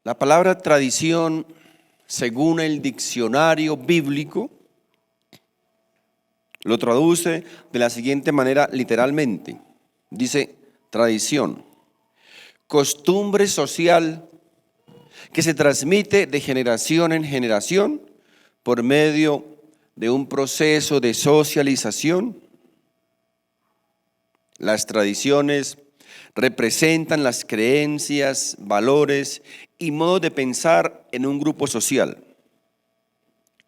La palabra tradición, según el diccionario bíblico, lo traduce de la siguiente manera literalmente. Dice tradición, costumbre social que se transmite de generación en generación por medio de un proceso de socialización. Las tradiciones representan las creencias, valores y modos de pensar en un grupo social.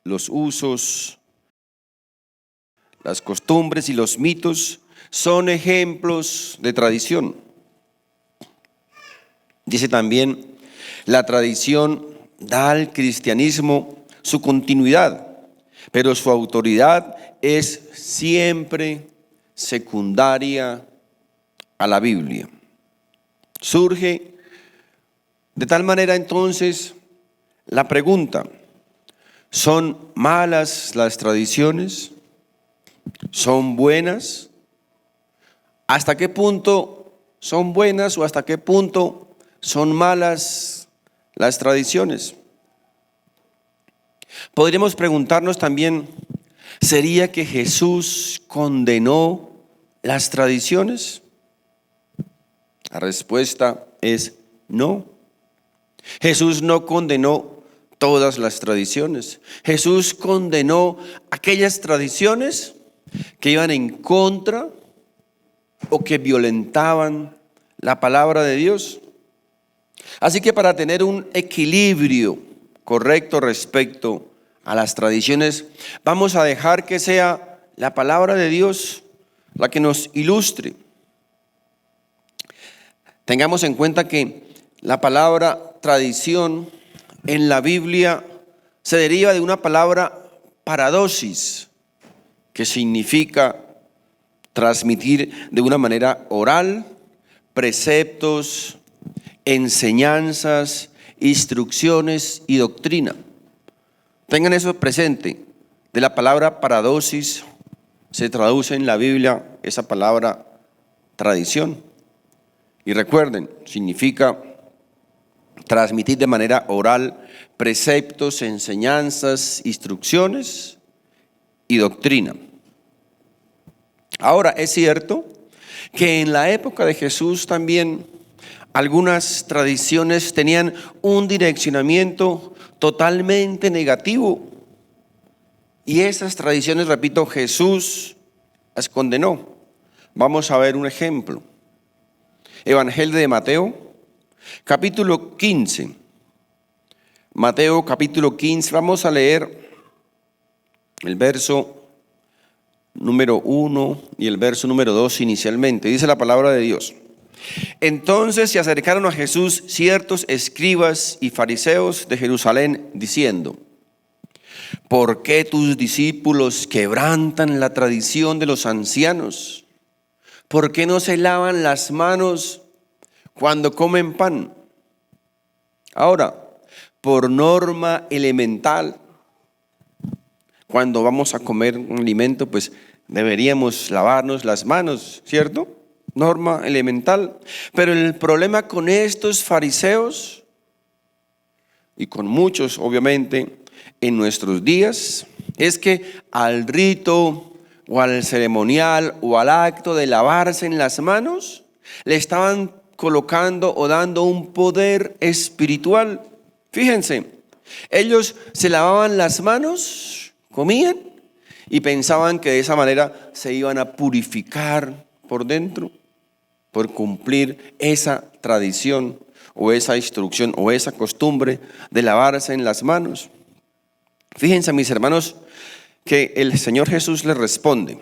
Los usos, las costumbres y los mitos son ejemplos de tradición. Dice también, la tradición da al cristianismo su continuidad, pero su autoridad es siempre secundaria a la Biblia. Surge de tal manera entonces la pregunta, ¿son malas las tradiciones? ¿Son buenas? ¿Hasta qué punto son buenas o hasta qué punto son malas las tradiciones? Podríamos preguntarnos también, ¿sería que Jesús condenó las tradiciones? La respuesta es no. Jesús no condenó todas las tradiciones. Jesús condenó aquellas tradiciones que iban en contra o que violentaban la palabra de Dios. Así que para tener un equilibrio correcto respecto a las tradiciones, vamos a dejar que sea la palabra de Dios la que nos ilustre. Tengamos en cuenta que la palabra tradición en la Biblia se deriva de una palabra paradosis, que significa transmitir de una manera oral preceptos, enseñanzas, instrucciones y doctrina. Tengan eso presente. De la palabra paradosis se traduce en la Biblia esa palabra tradición. Y recuerden, significa transmitir de manera oral preceptos, enseñanzas, instrucciones y doctrina. Ahora, es cierto que en la época de Jesús también algunas tradiciones tenían un direccionamiento totalmente negativo. Y esas tradiciones, repito, Jesús las condenó. Vamos a ver un ejemplo. Evangelio de Mateo, capítulo 15. Mateo, capítulo 15. Vamos a leer el verso número 1 y el verso número 2 inicialmente. Dice la palabra de Dios. Entonces se acercaron a Jesús ciertos escribas y fariseos de Jerusalén, diciendo: ¿por qué tus discípulos quebrantan la tradición de los ancianos? ¿Por qué no se lavan las manos cuando comen pan? Ahora, por norma elemental, cuando vamos a comer un alimento, pues deberíamos lavarnos las manos, ¿cierto? Norma elemental. Pero el problema con estos fariseos, y con muchos obviamente en nuestros días, es que al rito o al ceremonial o al acto de lavarse en las manos le estaban colocando o dando un poder espiritual. Fíjense, ellos se lavaban las manos, comían y pensaban que de esa manera se iban a purificar por dentro, por cumplir esa tradición o esa instrucción o esa costumbre de lavarse en las manos. Fíjense, mis hermanos, que el Señor Jesús les responde.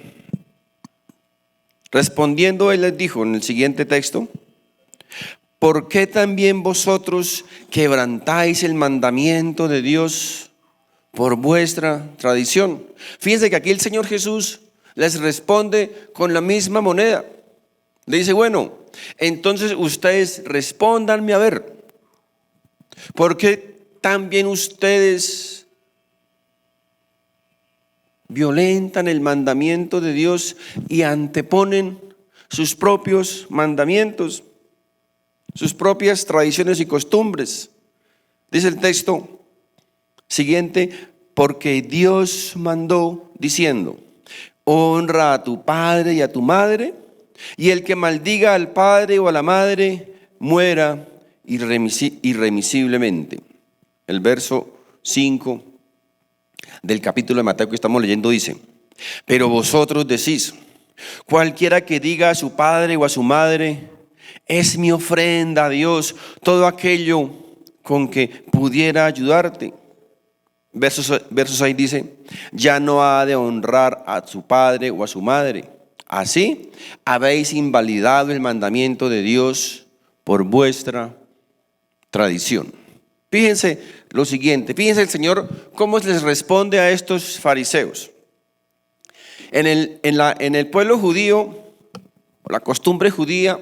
Respondiendo, Él les dijo en el siguiente texto: ¿por qué también vosotros quebrantáis el mandamiento de Dios por vuestra tradición? Fíjense que aquí el Señor Jesús les responde con la misma moneda. Le dice: bueno, entonces ustedes respóndanme a ver, ¿por qué también ustedes violentan el mandamiento de Dios y anteponen sus propios mandamientos, sus propias tradiciones y costumbres? Dice el texto siguiente, porque Dios mandó diciendo, honra a tu padre y a tu madre, y el que maldiga al padre o a la madre muera irremisiblemente. El verso 5 del capítulo de Mateo que estamos leyendo dice, pero vosotros decís, cualquiera que diga a su padre o a su madre, es mi ofrenda a Dios, todo aquello con que pudiera ayudarte. Verso 6 dice, ya no ha de honrar a su padre o a su madre. Así habéis invalidado el mandamiento de Dios por vuestra tradición. Fíjense lo siguiente, fíjense el Señor cómo les responde a estos fariseos. En el pueblo judío, la costumbre judía,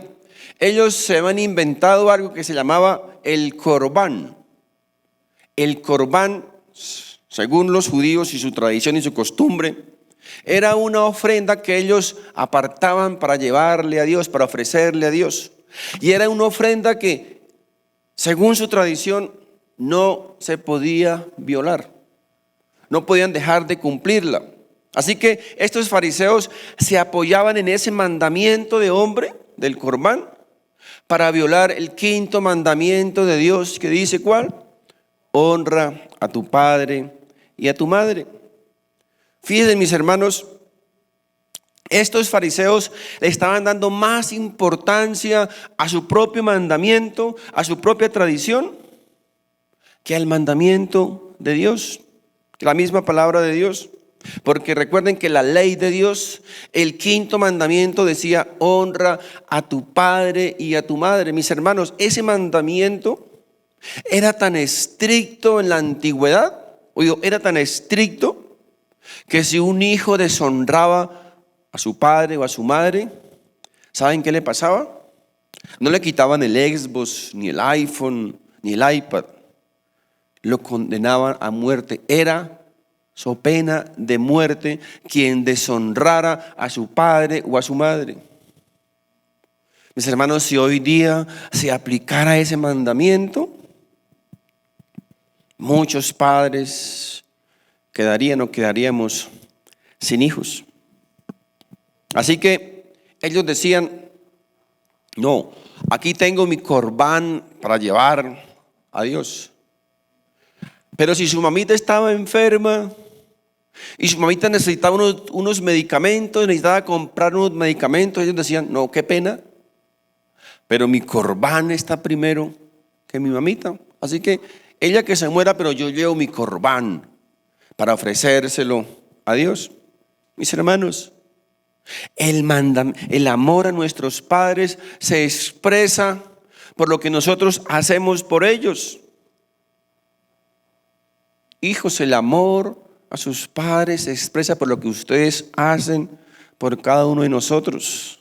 ellos se habían inventado algo que se llamaba el corbán. El corbán, según los judíos y su tradición y su costumbre, era una ofrenda que ellos apartaban para llevarle a Dios, para ofrecerle a Dios. Y era una ofrenda que, según su tradición, no se podía violar. No podían dejar de cumplirla. Así que estos fariseos se apoyaban en ese mandamiento de hombre, del corbán, para violar el quinto mandamiento de Dios que dice, ¿cuál? Honra a tu padre y a tu madre. Fíjense, mis hermanos, estos fariseos le estaban dando más importancia a su propio mandamiento, a su propia tradición, que al mandamiento de Dios, la misma palabra de Dios. Porque recuerden que la ley de Dios, el quinto mandamiento decía, honra a tu padre y a tu madre. Mis hermanos, ese mandamiento era tan estricto en la antigüedad, era tan estricto, que si un hijo deshonraba a su padre o a su madre, ¿saben qué le pasaba? No le quitaban el Xbox, ni el iPhone, ni el iPad. Lo condenaban a muerte. Era so pena de muerte quien deshonrara a su padre o a su madre. Mis hermanos, si hoy día se aplicara ese mandamiento, muchos padres quedaríamos sin hijos. Así que ellos decían, no, aquí tengo mi corbán para llevar a Dios. Pero si su mamita estaba enferma y su mamita necesitaba unos medicamentos, necesitaba comprar unos medicamentos, ellos decían, no, qué pena, pero mi corbán está primero que mi mamita. Así que ella que se muera, pero yo llevo mi corbán para ofrecérselo a Dios. Mis hermanos, el amor a nuestros padres se expresa por lo que nosotros hacemos por ellos. Hijos, el amor a sus padres se expresa por lo que ustedes hacen por cada uno de nosotros.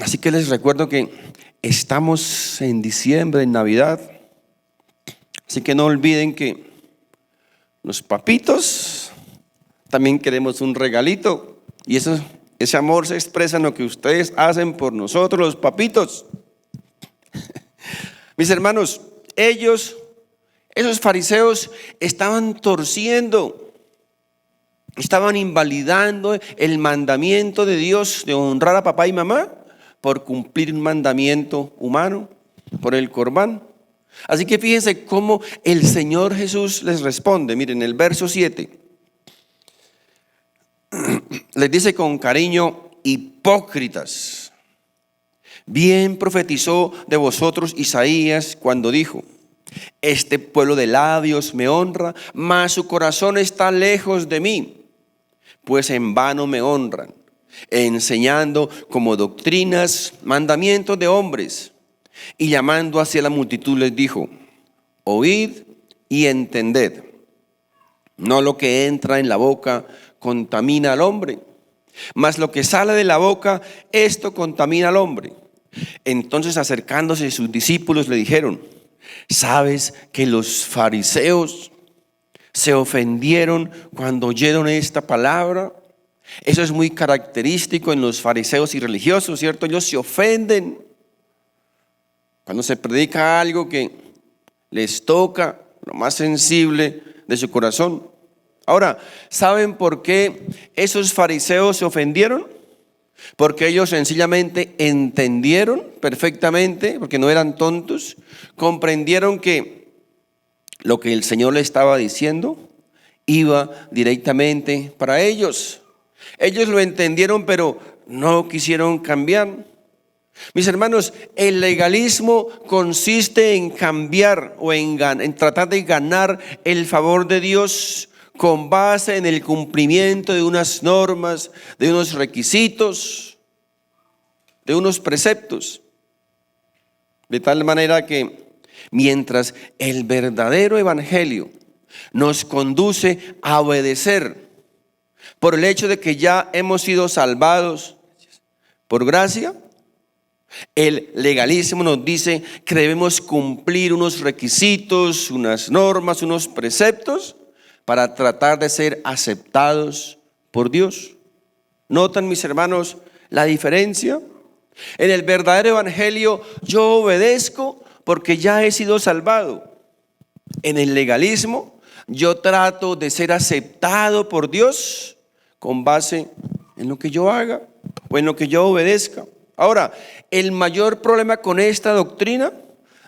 Así que les recuerdo que estamos en diciembre, en Navidad. Así que no olviden que los papitos también queremos un regalito. Y ese amor se expresa en lo que ustedes hacen por nosotros, los papitos. Mis hermanos, esos fariseos estaban torciendo, estaban invalidando el mandamiento de Dios de honrar a papá y mamá por cumplir un mandamiento humano, por el corbán. Así que fíjense cómo el Señor Jesús les responde. Miren, el verso 7 les dice con cariño, hipócritas, bien profetizó de vosotros Isaías cuando dijo, este pueblo de labios me honra, mas su corazón está lejos de mí, pues en vano me honran, enseñando como doctrinas mandamientos de hombres. Y llamando hacia la multitud les dijo, oíd y entended, no lo que entra en la boca contamina al hombre, mas lo que sale de la boca, esto contamina al hombre. Entonces acercándose sus discípulos le dijeron, ¿sabes que los fariseos se ofendieron cuando oyeron esta palabra? Eso es muy característico en los fariseos y religiosos, ¿cierto? Ellos se ofenden cuando se predica algo que les toca lo más sensible de su corazón. Ahora, ¿saben por qué esos fariseos se ofendieron? Porque ellos sencillamente entendieron perfectamente, porque no eran tontos, comprendieron que lo que el Señor le estaba diciendo iba directamente para ellos. Ellos lo entendieron, pero no quisieron cambiar. Mis hermanos, el legalismo consiste en cambiar o en tratar de ganar el favor de Dios con base en el cumplimiento de unas normas, de unos requisitos, de unos preceptos. De tal manera que mientras el verdadero evangelio nos conduce a obedecer por el hecho de que ya hemos sido salvados por gracia, el legalismo nos dice que debemos cumplir unos requisitos, unas normas, unos preceptos para tratar de ser aceptados por Dios. ¿Notan, mis hermanos, la diferencia? En el verdadero evangelio yo obedezco porque ya he sido salvado. En el legalismo yo trato de ser aceptado por Dios con base en lo que yo haga o en lo que yo obedezca. Ahora, el mayor problema con esta doctrina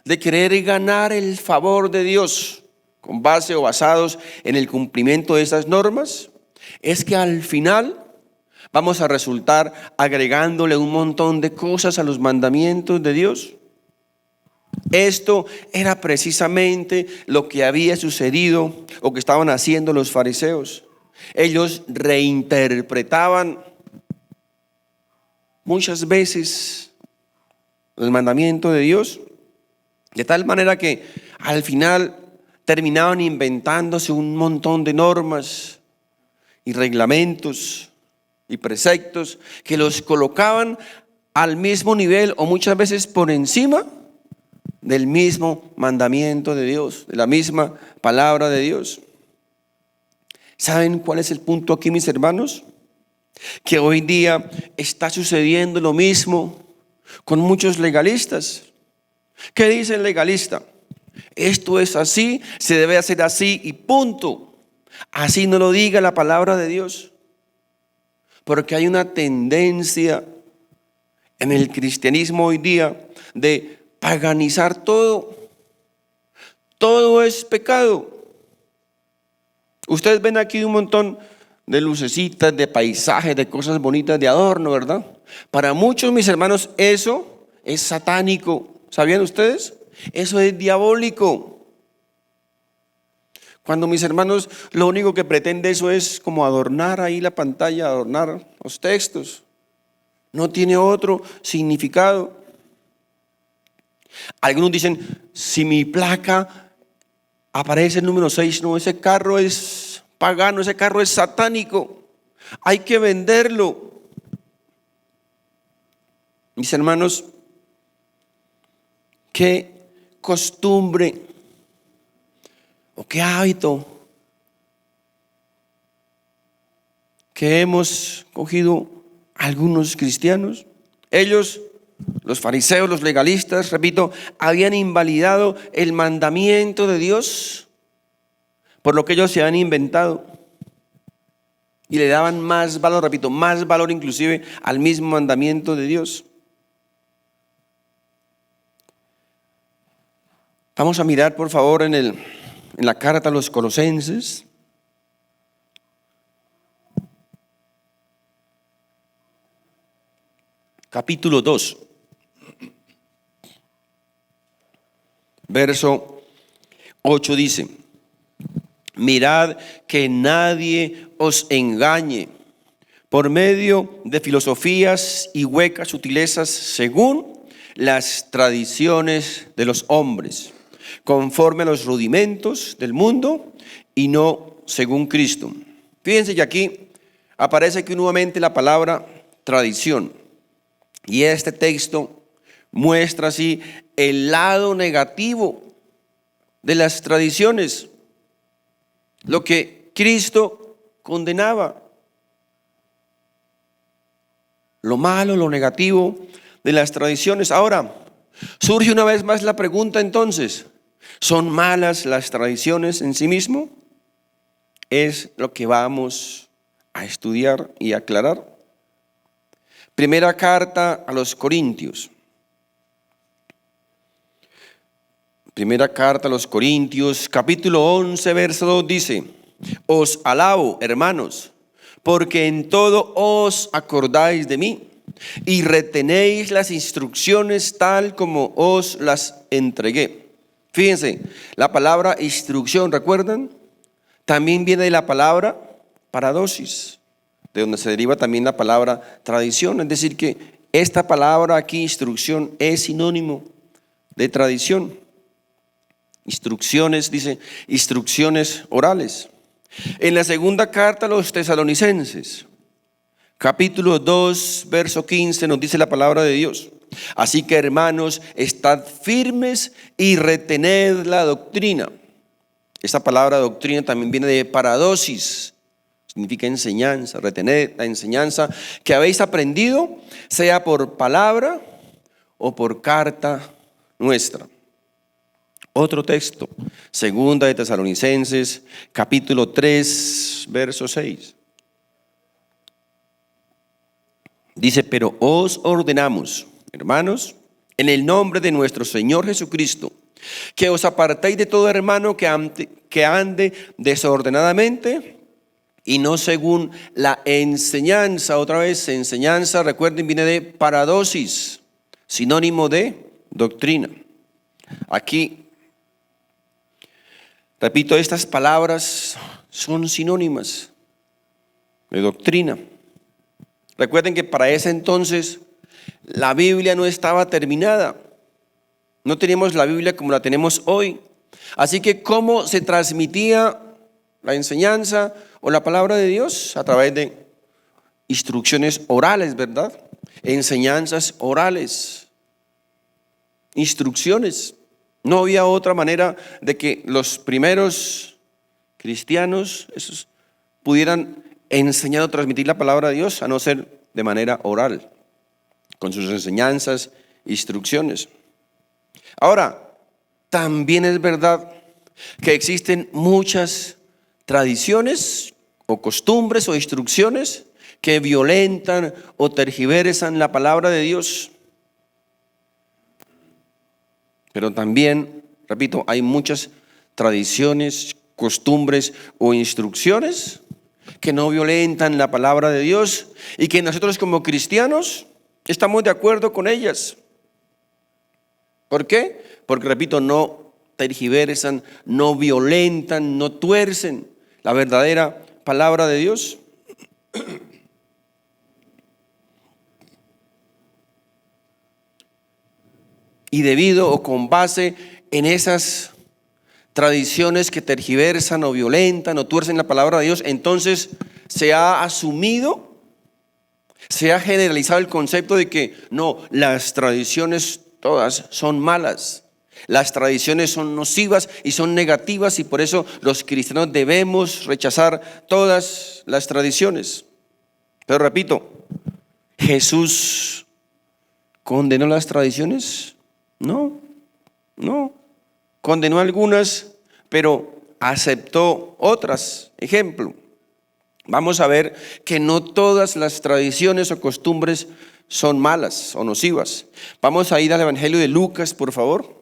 de querer ganar el favor de Dios con base o basados en el cumplimiento de esas normas es que al final vamos a resultar agregándole un montón de cosas a los mandamientos de Dios. Esto era precisamente lo que había sucedido o que estaban haciendo los fariseos. Ellos reinterpretaban muchas veces el mandamiento de Dios, de tal manera que al final terminaban inventándose un montón de normas y reglamentos y preceptos que los colocaban al mismo nivel o muchas veces por encima del mismo mandamiento de Dios, de la misma palabra de Dios. ¿Saben cuál es el punto aquí, mis hermanos? Que hoy día está sucediendo lo mismo con muchos legalistas. ¿Qué dice el legalista? Esto es así, se debe hacer así y punto. Así no lo diga la palabra de Dios. Porque hay una tendencia en el cristianismo hoy día de paganizar todo. Todo es pecado. Ustedes ven aquí un montón de lucecitas, de paisajes, de cosas bonitas, de adorno, ¿verdad? Para muchos, mis hermanos, eso es satánico. ¿Sabían ustedes? Eso es diabólico. Cuando, mis hermanos, lo único que pretende eso es como adornar ahí la pantalla, adornar los textos. No tiene otro significado. Algunos dicen, si mi placa aparece el número 6, no, ese carro es pagano, ese carro es satánico, hay que venderlo. Mis hermanos, qué costumbre o qué hábito que hemos cogido algunos cristianos. Ellos, los fariseos, los legalistas, repito, habían invalidado el mandamiento de Dios por lo que ellos se han inventado y le daban más valor, repito, más valor inclusive al mismo mandamiento de Dios. Vamos a mirar, por favor, en la carta a los Colosenses. Capítulo 2. Verso 8 dice: mirad que nadie os engañe por medio de filosofías y huecas sutilezas según las tradiciones de los hombres, conforme a los rudimentos del mundo y no según Cristo. Fíjense que aquí aparece aquí nuevamente la palabra tradición. Y este texto muestra así el lado negativo de las tradiciones, lo que Cristo condenaba, lo malo, lo negativo de las tradiciones. Ahora, surge una vez más la pregunta entonces, ¿Son malas las tradiciones en sí mismo? Es lo que vamos a estudiar y aclarar. Primera carta a los Corintios. Primera carta a los Corintios, capítulo 11, verso 2 dice: os alabo, hermanos, porque en todo os acordáis de mí y retenéis las instrucciones tal como os las entregué. Fíjense, la palabra instrucción, ¿recuerdan? También viene de la palabra paradosis, de donde se deriva también la palabra tradición. Es decir, que esta palabra aquí, instrucción, es sinónimo de tradición. Instrucciones, dice, instrucciones orales. En la segunda carta a los tesalonicenses, capítulo 2, verso 15, nos dice la palabra de Dios: así que, hermanos, estad firmes y retened la doctrina. Esta palabra doctrina también viene de paradosis, significa enseñanza. Retened la enseñanza que habéis aprendido, sea por palabra o por carta nuestra. Otro texto, segunda de Tesalonicenses, capítulo 3, verso 6. Dice: pero os ordenamos, hermanos, en el nombre de nuestro Señor Jesucristo, que os apartéis de todo hermano que ande desordenadamente y no según la enseñanza. Otra vez, enseñanza, recuerden, viene de paradosis, sinónimo de doctrina. Aquí, repito, estas palabras son sinónimas de doctrina. Recuerden que para ese entonces la Biblia no estaba terminada. No teníamos la Biblia como la tenemos hoy. Así que, ¿cómo se transmitía la enseñanza o la palabra de Dios? A través de instrucciones orales, ¿verdad? Enseñanzas orales, instrucciones. No había otra manera de que los primeros cristianos pudieran enseñar o transmitir la palabra de Dios, a no ser de manera oral, con sus enseñanzas, instrucciones. Ahora, también es verdad que existen muchas tradiciones o costumbres o instrucciones que violentan o tergiversan la palabra de Dios. Pero también, repito, hay muchas tradiciones, costumbres o instrucciones que no violentan la palabra de Dios y que nosotros como cristianos estamos de acuerdo con ellas. ¿Por qué? Porque, repito, no tergiversan, no violentan, no tuercen la verdadera palabra de Dios. Y debido o con base en esas tradiciones que tergiversan o violentan o tuercen la palabra de Dios, entonces se ha asumido, se ha generalizado el concepto de que no, las tradiciones todas son malas. Las tradiciones son nocivas y son negativas, y por eso los cristianos debemos rechazar todas las tradiciones. Pero repito, ¿Jesús condenó las tradiciones? No. Condenó algunas, pero aceptó otras. Ejemplo, vamos a ver que no todas las tradiciones o costumbres son malas o nocivas. Vamos a ir al Evangelio de Lucas, por favor.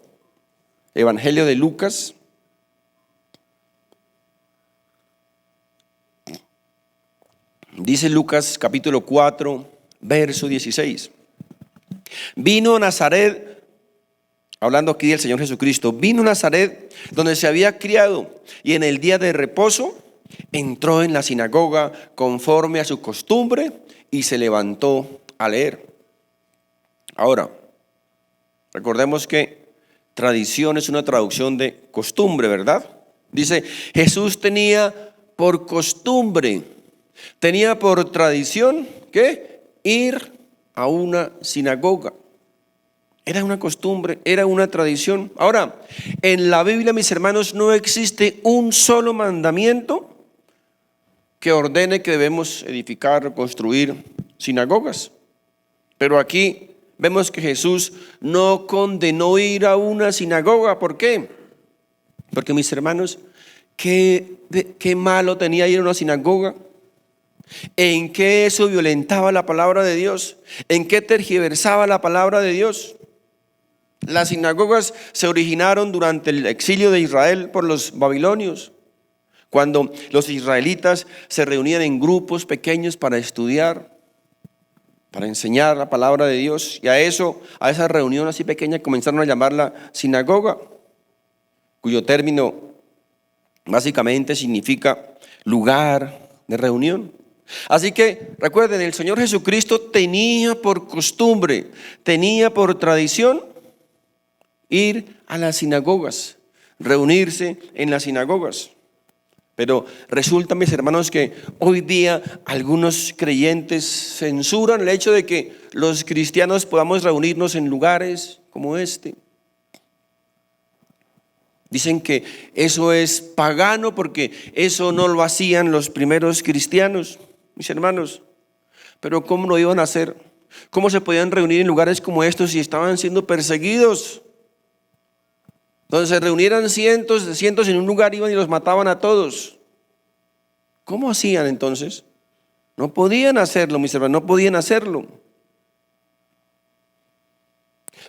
Evangelio de Lucas. Dice Lucas capítulo 4, verso 16. Vino a Nazaret, hablando aquí del Señor Jesucristo, vino a Nazaret donde se había criado, y en el día de reposo entró en la sinagoga conforme a su costumbre y se levantó a leer. Ahora, recordemos que tradición es una traducción de costumbre, ¿verdad? Dice, Jesús tenía por costumbre, tenía por tradición, ¿qué? Ir a una sinagoga. Era una costumbre, era una tradición. Ahora, en la Biblia, mis hermanos, no existe un solo mandamiento que ordene que debemos edificar o construir sinagogas. Pero aquí vemos que Jesús no condenó ir a una sinagoga. ¿Por qué? Porque mis hermanos, qué malo tenía ir a una sinagoga. ¿En qué eso violentaba la palabra de Dios? ¿En qué tergiversaba la palabra de Dios? Las sinagogas se originaron durante el exilio de Israel por los babilonios, cuando los israelitas se reunían en grupos pequeños para estudiar, para enseñar la palabra de Dios. Y a esa reunión así pequeña comenzaron a llamarla sinagoga, cuyo término básicamente significa lugar de reunión. Así que recuerden, el Señor Jesucristo tenía por costumbre, tenía por tradición ir a las sinagogas, reunirse en las sinagogas. Pero resulta, mis hermanos, que hoy día algunos creyentes censuran el hecho de que los cristianos podamos reunirnos en lugares como este. Dicen que eso es pagano porque eso no lo hacían los primeros cristianos, mis hermanos. Pero ¿cómo lo iban a hacer? ¿Cómo se podían reunir en lugares como estos si estaban siendo perseguidos? Donde se reunieran cientos en un lugar, iban y los mataban a todos. ¿Cómo hacían entonces? No podían hacerlo, mis hermanos, no podían hacerlo.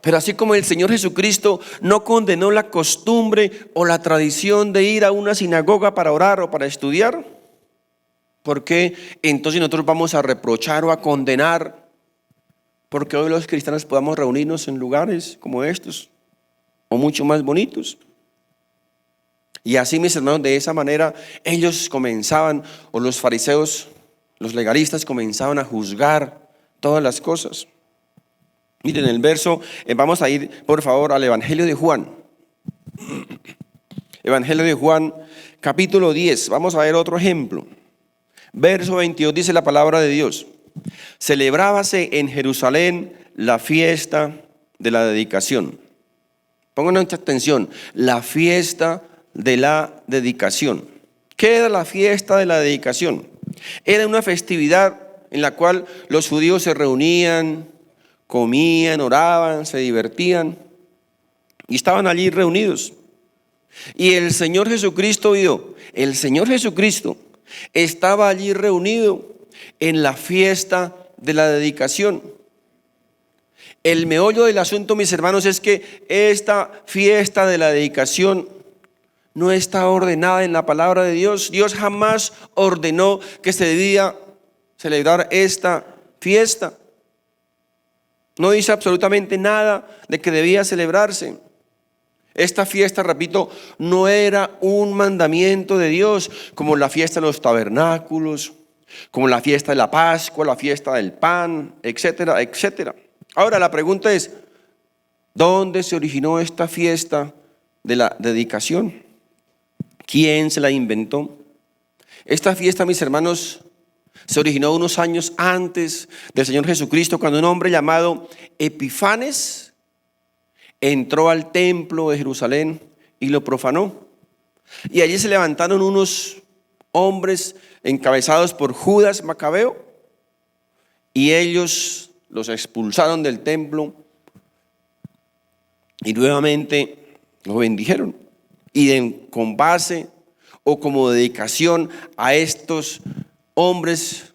Pero así como el Señor Jesucristo no condenó la costumbre o la tradición de ir a una sinagoga para orar o para estudiar, ¿por qué entonces nosotros vamos a reprochar o a condenar porque hoy los cristianos podamos reunirnos en lugares como estos o mucho más bonitos? Y así, mis hermanos, de esa manera ellos comenzaban, o los fariseos, los legalistas comenzaban a juzgar todas las cosas. Miren el verso, vamos a ir por favor al Evangelio de Juan. Evangelio de Juan, capítulo 10. Vamos a ver otro ejemplo. Verso 22 dice la palabra de Dios: celebrábase en Jerusalén la fiesta de la dedicación. Pongan mucha atención, la fiesta de la dedicación. ¿Qué era la fiesta de la dedicación? Era una festividad en la cual los judíos se reunían, comían, oraban, se divertían y estaban allí reunidos. Y el Señor Jesucristo estaba allí reunido en la fiesta de la dedicación. El meollo del asunto, mis hermanos, es que esta fiesta de la dedicación no está ordenada en la palabra de Dios. Dios jamás ordenó que se debía celebrar esta fiesta. No dice absolutamente nada de que debía celebrarse. Esta fiesta, repito, no era un mandamiento de Dios, como la fiesta de los tabernáculos, como la fiesta de la Pascua, la fiesta del pan, etcétera, etcétera. Ahora la pregunta es, ¿dónde se originó esta fiesta de la dedicación? ¿Quién se la inventó? Esta fiesta, mis hermanos, se originó unos años antes del Señor Jesucristo, cuando un hombre llamado Epifanes entró al templo de Jerusalén y lo profanó. Y allí se levantaron unos hombres encabezados por Judas Macabeo y ellos los expulsaron del templo y nuevamente los bendijeron. Y con base o como dedicación a estos hombres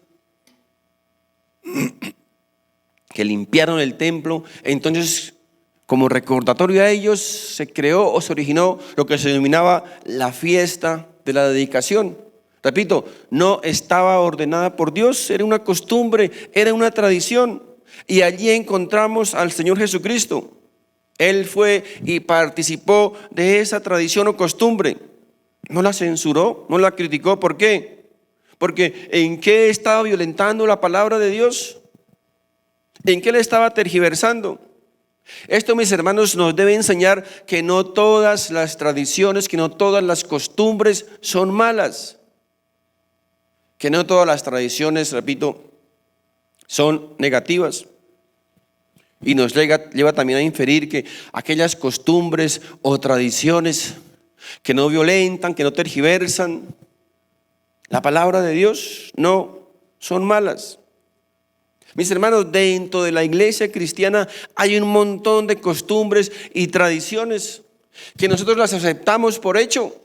que limpiaron el templo, entonces como recordatorio a ellos se creó o se originó lo que se denominaba la fiesta de la dedicación. Repito, no estaba ordenada por Dios, era una costumbre, era una tradición. Y allí encontramos al Señor Jesucristo. Él fue y participó de esa tradición o costumbre. No la censuró, no la criticó. ¿Por qué? Porque ¿en qué estaba violentando la palabra de Dios? ¿En qué le estaba tergiversando? Esto, mis hermanos, nos debe enseñar que no todas las tradiciones, que no todas las costumbres son malas. Que no todas las tradiciones, repito, son negativas. Y nos lleva también a inferir que aquellas costumbres o tradiciones que no violentan, que no tergiversan la palabra de Dios, no son malas. Mis hermanos, dentro de la iglesia cristiana hay un montón de costumbres y tradiciones que nosotros las aceptamos por hecho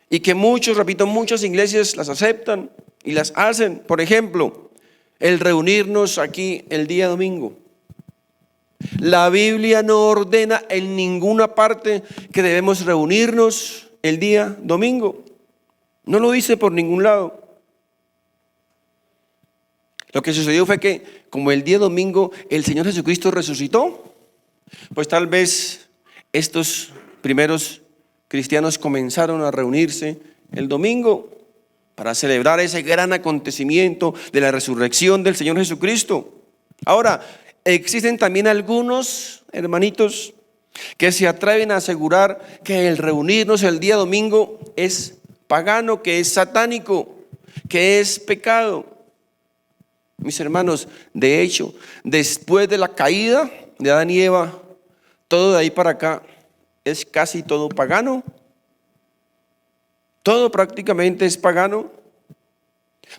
y que muchos, repito, muchas iglesias las aceptan y las hacen. Por ejemplo, el reunirnos aquí el día domingo. La Biblia no ordena en ninguna parte que debemos reunirnos el día domingo. No lo dice por ningún lado. Lo que sucedió fue que, como el día domingo el Señor Jesucristo resucitó, pues tal vez estos primeros cristianos comenzaron a reunirse el domingo para celebrar ese gran acontecimiento de la resurrección del Señor Jesucristo. Ahora, existen también algunos hermanitos que se atreven a asegurar que el reunirnos el día domingo es pagano, que es satánico, que es pecado. Mis hermanos, de hecho, después de la caída de Adán y Eva, todo de ahí para acá es casi todo pagano. Todo prácticamente es pagano.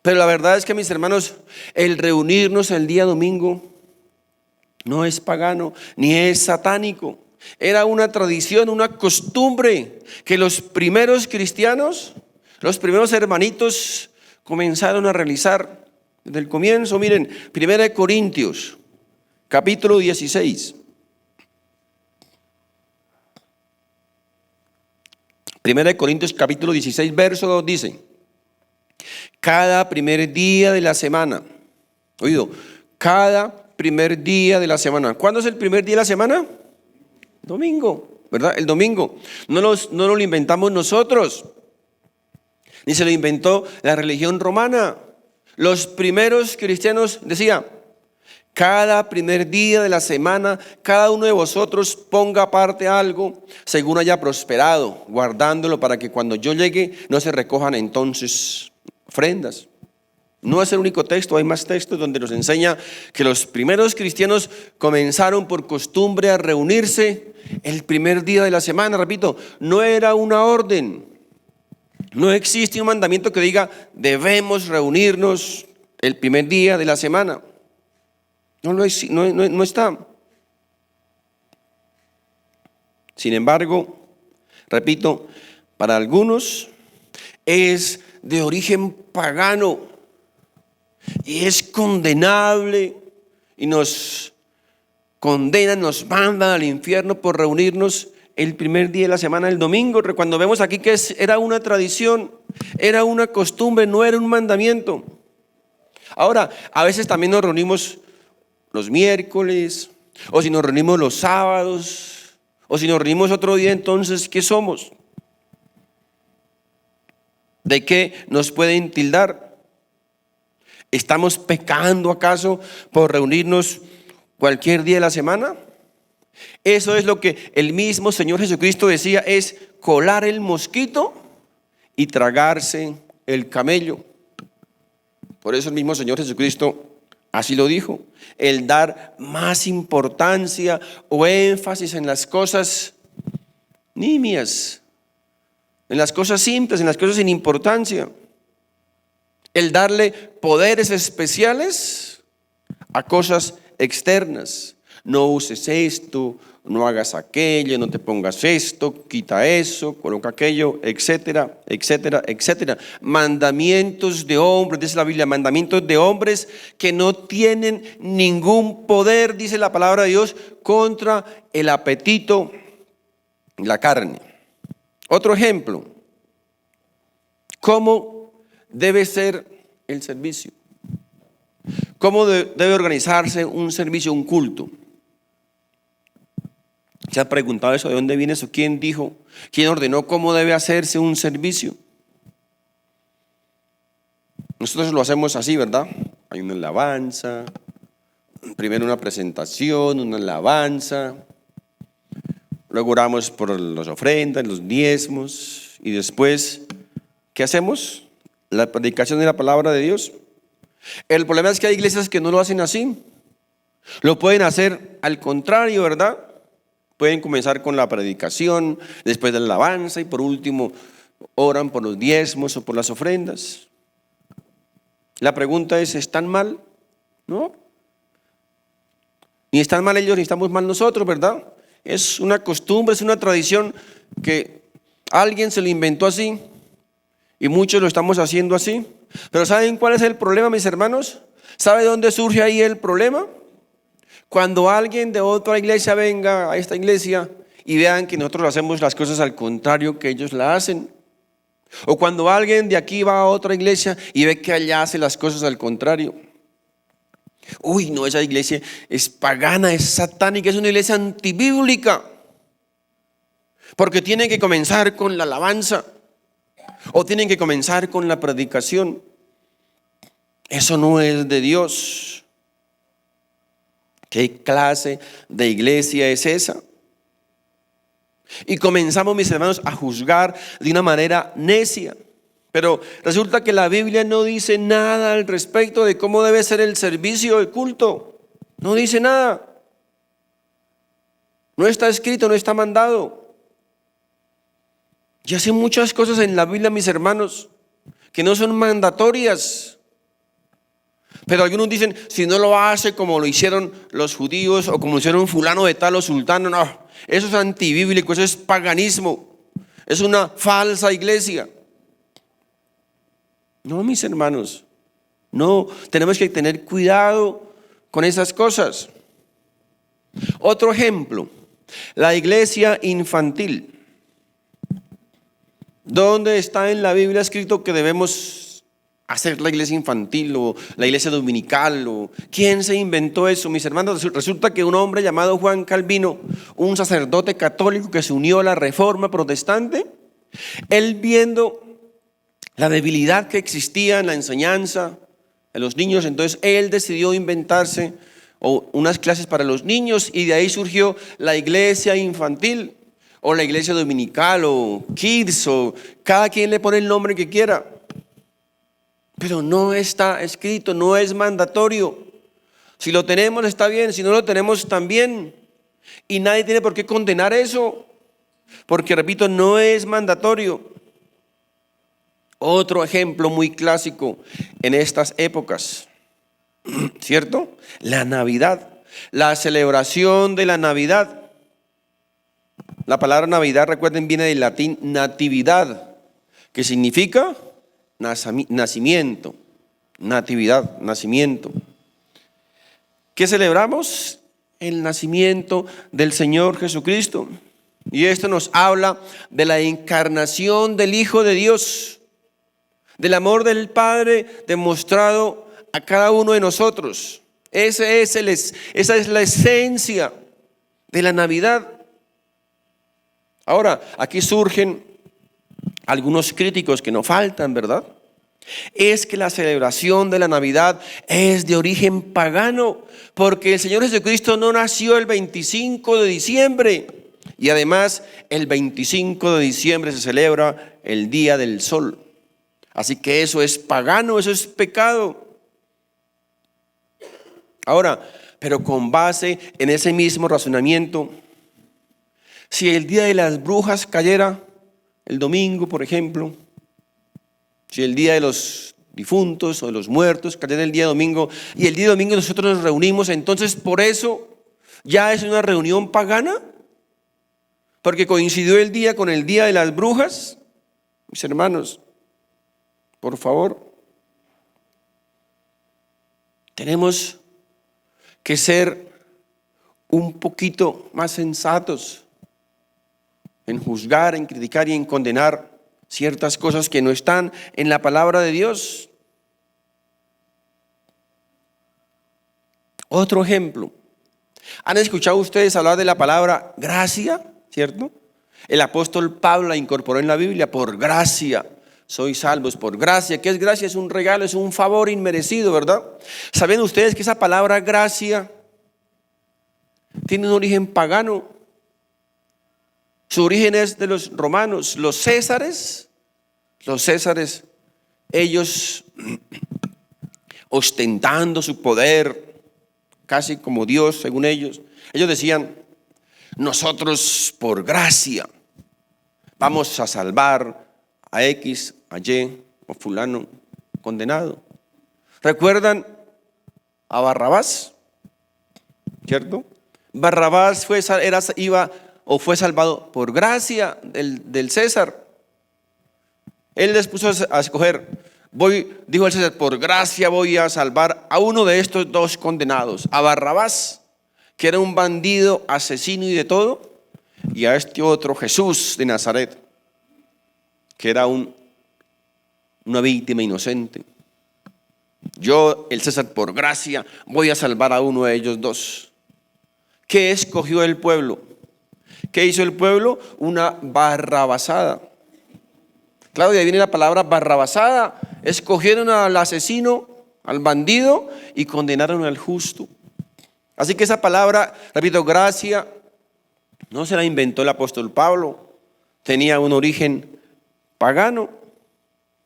Pero la verdad es que, mis hermanos, el reunirnos el día domingo no es pagano ni es satánico. Era una tradición, una costumbre que los primeros cristianos, los primeros hermanitos comenzaron a realizar desde el comienzo. Miren, 1 Corintios, capítulo 16. 1 Corintios, capítulo 16, verso 2 dice: cada primer día de la semana, oído, cada primer día de la semana. ¿Cuándo es el primer día de la semana? Domingo, ¿verdad? El domingo. No lo inventamos nosotros, ni se lo inventó la religión romana. Los primeros cristianos decían: cada primer día de la semana, cada uno de vosotros ponga aparte algo según haya prosperado, guardándolo para que cuando yo llegue no se recojan entonces ofrendas. No es el único texto, hay más textos donde nos enseña que los primeros cristianos comenzaron por costumbre a reunirse el primer día de la semana. Repito, no era una orden. No existe un mandamiento que diga debemos reunirnos el primer día de la semana. No está. Sin embargo, repito, para algunos es de origen pagano y es condenable y nos condenan, nos mandan al infierno por reunirnos el primer día de la semana, el domingo. Cuando vemos aquí que era una tradición, era una costumbre, no era un mandamiento. Ahora, a veces también nos reunimos los miércoles, o si nos reunimos los sábados, o si nos reunimos otro día, entonces, ¿qué somos? ¿De qué nos pueden tildar? ¿Estamos pecando acaso por reunirnos cualquier día de la semana? Eso es lo que el mismo Señor Jesucristo decía, es colar el mosquito y tragarse el camello. Por eso el mismo Señor Jesucristo así lo dijo, el dar más importancia o énfasis en las cosas nimias, en las cosas simples, en las cosas sin importancia. El darle poderes especiales a cosas externas. No uses esto, no hagas aquello, no te pongas esto, quita eso, coloca aquello, etcétera, etcétera, etcétera. Mandamientos de hombres, dice la Biblia, mandamientos de hombres que no tienen ningún poder, dice la palabra de Dios, contra el apetito y la carne. Otro ejemplo, ¿cómo debe ser el servicio? ¿Cómo debe organizarse un servicio, un culto? ¿Se ha preguntado eso? ¿De dónde viene eso? ¿Quién dijo? ¿Quién ordenó cómo debe hacerse un servicio? Nosotros lo hacemos así, ¿verdad? Hay una alabanza, primero una presentación, una alabanza, luego oramos por las ofrendas, los diezmos, y después, ¿qué hacemos? La predicación de la palabra de Dios. El problema es que hay iglesias que no lo hacen así. Lo pueden hacer al contrario, ¿verdad? Pueden comenzar con la predicación, después de la alabanza y por último oran por los diezmos o por las ofrendas. La pregunta es, ¿están mal? ¿No? Ni están mal ellos ni estamos mal nosotros, ¿verdad? Es una costumbre, es una tradición que alguien se lo inventó así y muchos lo estamos haciendo así. Pero ¿saben cuál es el problema, mis hermanos? ¿Sabe dónde surge ahí el problema? Cuando alguien de otra iglesia venga a esta iglesia y vean que nosotros hacemos las cosas al contrario que ellos la hacen. O cuando alguien de aquí va a otra iglesia y ve que allá hace las cosas al contrario. Uy, no, esa iglesia es pagana, es satánica, es una iglesia antibíblica. Porque tienen que comenzar con la alabanza o tienen que comenzar con la predicación. Eso no es de Dios. ¿Qué clase de iglesia es esa? Y comenzamos, mis hermanos, a juzgar de una manera necia. Pero resulta que la Biblia no dice nada al respecto de cómo debe ser el servicio de culto. No dice nada. No está escrito, no está mandado. Y hace muchas cosas en la Biblia, mis hermanos, que no son mandatorias. Pero algunos dicen, si no lo hace como lo hicieron los judíos o como lo hicieron fulano de tal o sultano, no, eso es antibíblico, eso es paganismo, es una falsa iglesia. No, mis hermanos, no, tenemos que tener cuidado con esas cosas. Otro ejemplo, la iglesia infantil. ¿Dónde está en la Biblia escrito que debemos hacer la iglesia infantil o la iglesia dominical? O ¿quién se inventó eso, mis hermanos? Resulta que un hombre llamado Juan Calvino, un sacerdote católico que se unió a la Reforma Protestante, él viendo la debilidad que existía en la enseñanza de los niños, entonces él decidió inventarse unas clases para los niños y de ahí surgió la iglesia infantil o la iglesia dominical o kids o cada quien le pone el nombre que quiera. Pero no está escrito, no es mandatorio. Si lo tenemos está bien, si no lo tenemos también. Y nadie tiene por qué condenar eso, porque repito, no es mandatorio. Otro ejemplo muy clásico en estas épocas, ¿cierto? La Navidad, la celebración de la Navidad. La palabra Navidad, recuerden, viene del latín natividad, que significa nacimiento, natividad, nacimiento. ¿Qué celebramos? El nacimiento del Señor Jesucristo. Y esto nos habla de la encarnación del Hijo de Dios, del amor del Padre demostrado a cada uno de nosotros. Esa es la esencia de la Navidad. Ahora, aquí surgen algunos críticos que no faltan, ¿verdad? Es que la celebración de la Navidad es de origen pagano, porque el Señor Jesucristo no nació el 25 de diciembre y además el 25 de diciembre se celebra el Día del Sol. Así que eso es pagano, eso es pecado. Ahora, pero con base en ese mismo razonamiento, si el Día de las Brujas cayera el domingo, por ejemplo, si el Día de los difuntos o de los muertos cayera el día domingo y el día domingo nosotros nos reunimos, entonces por eso ya es una reunión pagana, porque coincidió el día con el Día de las Brujas. Mis hermanos, por favor, tenemos que ser un poquito más sensatos en juzgar, en criticar y en condenar ciertas cosas que no están en la palabra de Dios. Otro ejemplo. ¿Han escuchado ustedes hablar de la palabra gracia? ¿Cierto? El apóstol Pablo la incorporó en la Biblia. Por gracia sois salvos, por gracia. ¿Qué es gracia? Es un regalo, es un favor inmerecido, ¿verdad? ¿Saben ustedes que esa palabra gracia tiene un origen pagano? Su origen es de los romanos. Los Césares, ellos ostentando su poder, casi como Dios según ellos decían, nosotros por gracia vamos a salvar a X, a Y o fulano condenado. ¿Recuerdan a Barrabás? ¿Cierto? Barrabás iba o fue salvado por gracia del César. Él les puso a escoger. Dijo el César, por gracia voy a salvar a uno de estos dos condenados, a Barrabás, que era un bandido, asesino y de todo, y a este otro Jesús de Nazaret, que era una víctima inocente. Yo, el César, por gracia voy a salvar a uno de ellos dos. ¿Qué escogió el pueblo? ¿Qué hizo el pueblo? Una barrabasada. Claro, de ahí viene la palabra barrabasada. Escogieron al asesino, al bandido, y condenaron al justo. Así que esa palabra, repito, gracia, no se la inventó el apóstol Pablo. Tenía un origen pagano.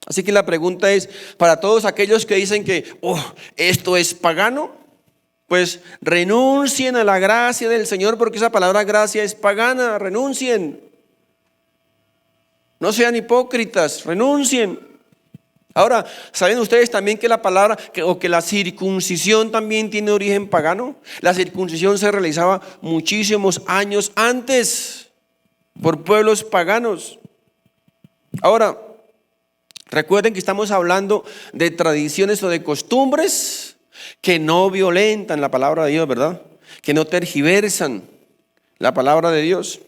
Así que la pregunta es, para todos aquellos que dicen que esto es pagano, pues renuncien a la gracia del Señor, porque esa palabra gracia es pagana. Renuncien. No sean hipócritas, renuncien. Ahora, ¿saben ustedes también que la palabra que la circuncisión también tiene origen pagano? La circuncisión se realizaba muchísimos años antes por pueblos paganos. Ahora, recuerden que estamos hablando de tradiciones o de costumbres que no violentan la palabra de Dios, ¿verdad? Que no tergiversan la palabra de Dios.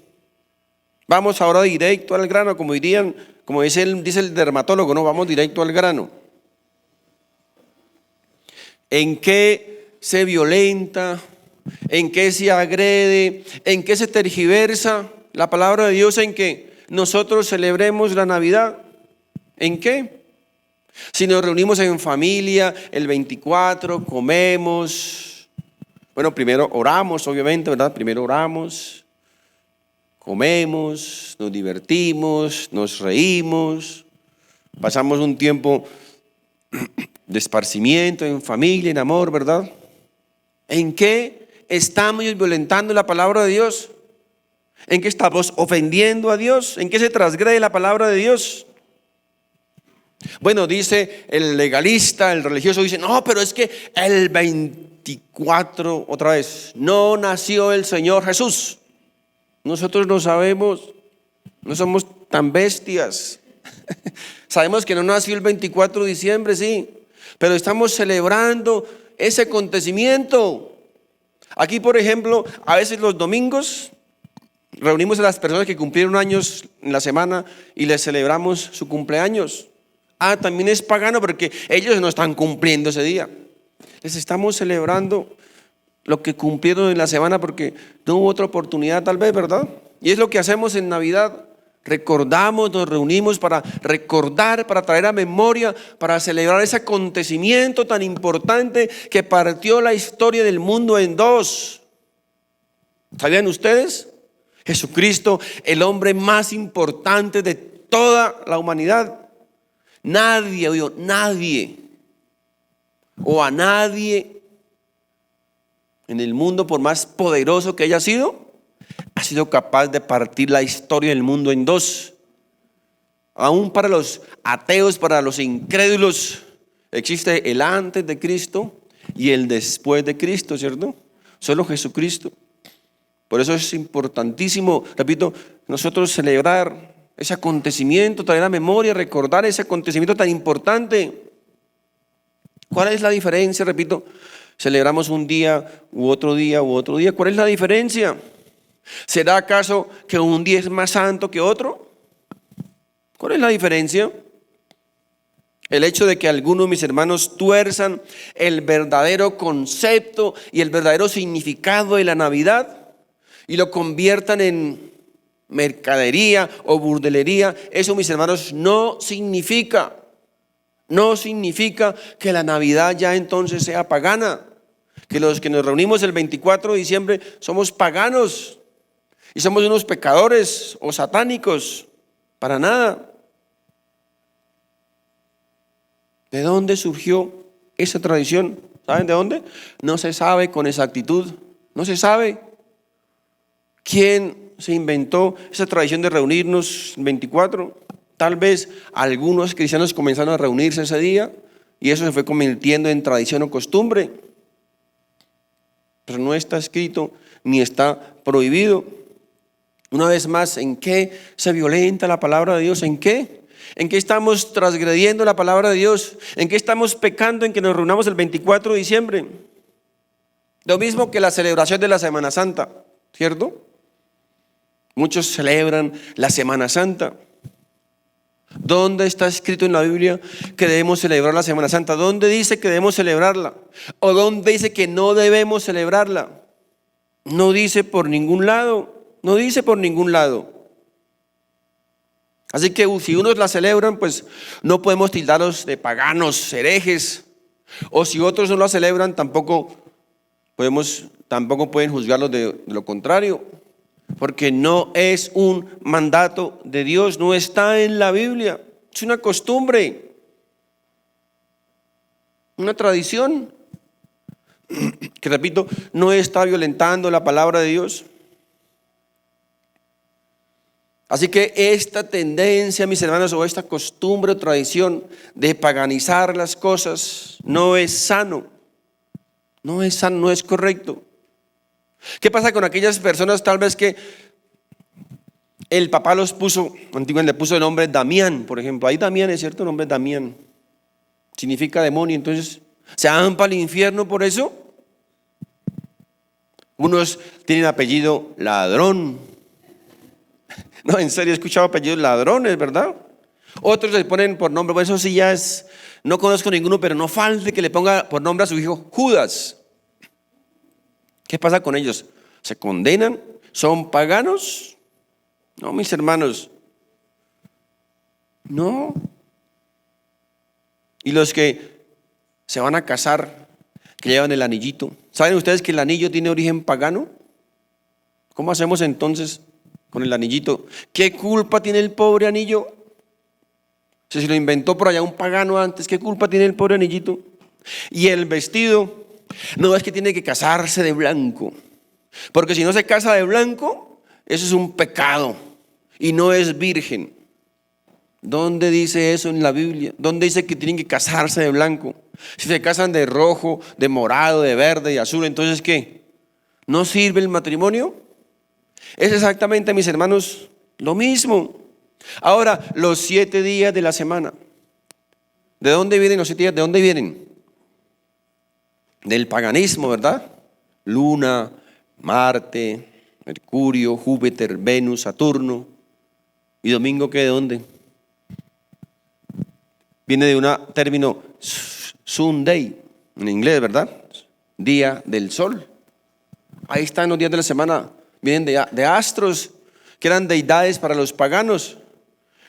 Vamos ahora directo al grano, como dice el dermatólogo, no, vamos directo al grano. ¿En qué se violenta? ¿En qué se agrede? ¿En qué se tergiversa la palabra de Dios en que nosotros celebremos la Navidad? ¿En qué? Si nos reunimos en familia el 24, comemos, bueno, primero oramos, obviamente, ¿verdad? Primero oramos, comemos, nos divertimos, nos reímos, pasamos un tiempo de esparcimiento en familia, en amor, ¿verdad? ¿En qué estamos violentando la palabra de Dios? ¿En qué estamos ofendiendo a Dios? ¿En qué se transgrede la palabra de Dios? Bueno, dice el legalista, el religioso, dice, no, pero es que el 24, otra vez, no nació el Señor Jesús. Nosotros no sabemos, no somos tan bestias. Sabemos que no nació el 24 de diciembre, sí, pero estamos celebrando ese acontecimiento. Aquí, por ejemplo, a veces los domingos reunimos a las personas que cumplieron años en la semana y les celebramos su cumpleaños. También es pagano porque ellos no están cumpliendo ese día. Les estamos celebrando lo que cumplieron en la semana porque no hubo otra oportunidad tal vez, ¿verdad? Y es lo que hacemos en Navidad. Recordamos, nos reunimos para recordar, para traer a memoria, para celebrar ese acontecimiento tan importante que partió la historia del mundo en dos. ¿Sabían ustedes? Jesucristo, el hombre más importante de toda la humanidad. Nadie, o a nadie en el mundo, por más poderoso que haya sido, ha sido capaz de partir la historia del mundo en dos. Aún para los ateos, para los incrédulos, existe el antes de Cristo y el después de Cristo, ¿cierto? Solo Jesucristo. Por eso es importantísimo, repito, nosotros celebrar ese acontecimiento, traer a memoria, recordar ese acontecimiento tan importante. ¿Cuál es la diferencia? Repito, celebramos un día u otro día u otro día. ¿Cuál es la diferencia? ¿Será acaso que un día es más santo que otro? ¿Cuál es la diferencia? El hecho de que algunos de mis hermanos tuerzan el verdadero concepto y el verdadero significado de la Navidad y lo conviertan en mercadería o burdelería, eso, mis hermanos, no significa que la Navidad ya entonces sea pagana, que los que nos reunimos el 24 de diciembre somos paganos y somos unos pecadores o satánicos, para nada. ¿De dónde surgió esa tradición? ¿Saben de dónde? No se sabe con exactitud, no se sabe quién se inventó esa tradición de reunirnos el 24. Tal vez algunos cristianos comenzaron a reunirse ese día y eso se fue convirtiendo en tradición o costumbre, pero no está escrito ni está prohibido. Una vez más, ¿en qué se violenta la palabra de Dios? ¿En qué? ¿En qué estamos transgrediendo la palabra de Dios? ¿En qué estamos pecando en que nos reunamos el 24 de diciembre? Lo mismo que la celebración de la Semana Santa, ¿cierto? Muchos celebran la Semana Santa. ¿Dónde está escrito en la Biblia que debemos celebrar la Semana Santa? ¿Dónde dice que debemos celebrarla? ¿O dónde dice que no debemos celebrarla? No dice por ningún lado. No dice por ningún lado. Así que si unos la celebran, pues no podemos tildarlos de paganos, herejes. O si otros no la celebran, tampoco pueden juzgarlos de lo contrario. Porque no es un mandato de Dios, no está en la Biblia. Es una costumbre, una tradición, que repito, no está violentando la palabra de Dios. Así que esta tendencia, mis hermanos, o esta costumbre o tradición de paganizar las cosas no es sano, no es sano, no es correcto. ¿Qué pasa con aquellas personas tal vez que el papá los puso, antiguamente le puso el nombre Damián, por ejemplo? Ahí Damián es cierto, el nombre Damián significa demonio, entonces se van para el infierno por eso. Unos tienen apellido Ladrón. No, en serio, he escuchado apellidos ladrones, ¿verdad? Otros le ponen por nombre, bueno, eso sí ya es, no conozco ninguno, pero no falte que le ponga por nombre a su hijo Judas. ¿Qué pasa con ellos? ¿Se condenan? ¿Son paganos? No, mis hermanos, no. Y los que se van a casar, que llevan el anillito, ¿saben ustedes que el anillo tiene origen pagano? ¿Cómo hacemos entonces con el anillito? ¿Qué culpa tiene el pobre anillo? Si se lo inventó por allá un pagano antes, ¿qué culpa tiene el pobre anillito? Y el vestido, no es que tiene que casarse de blanco, porque si no se casa de blanco, eso es un pecado y no es virgen. ¿Dónde dice eso en la Biblia? ¿Dónde dice que tienen que casarse de blanco? Si se casan de rojo, de morado, de verde y azul, entonces ¿qué? ¿No sirve el matrimonio? Es exactamente, mis hermanos, lo mismo. Ahora, los 7 días de la semana. ¿De dónde vienen los 7 días? ¿De dónde vienen? Del paganismo, ¿verdad? Luna, Marte, Mercurio, Júpiter, Venus, Saturno. ¿Y domingo qué? ¿De dónde? Viene de un término Sunday, en inglés, ¿verdad? Día del sol. Ahí están los días de la semana. Vienen de astros, que eran deidades para los paganos.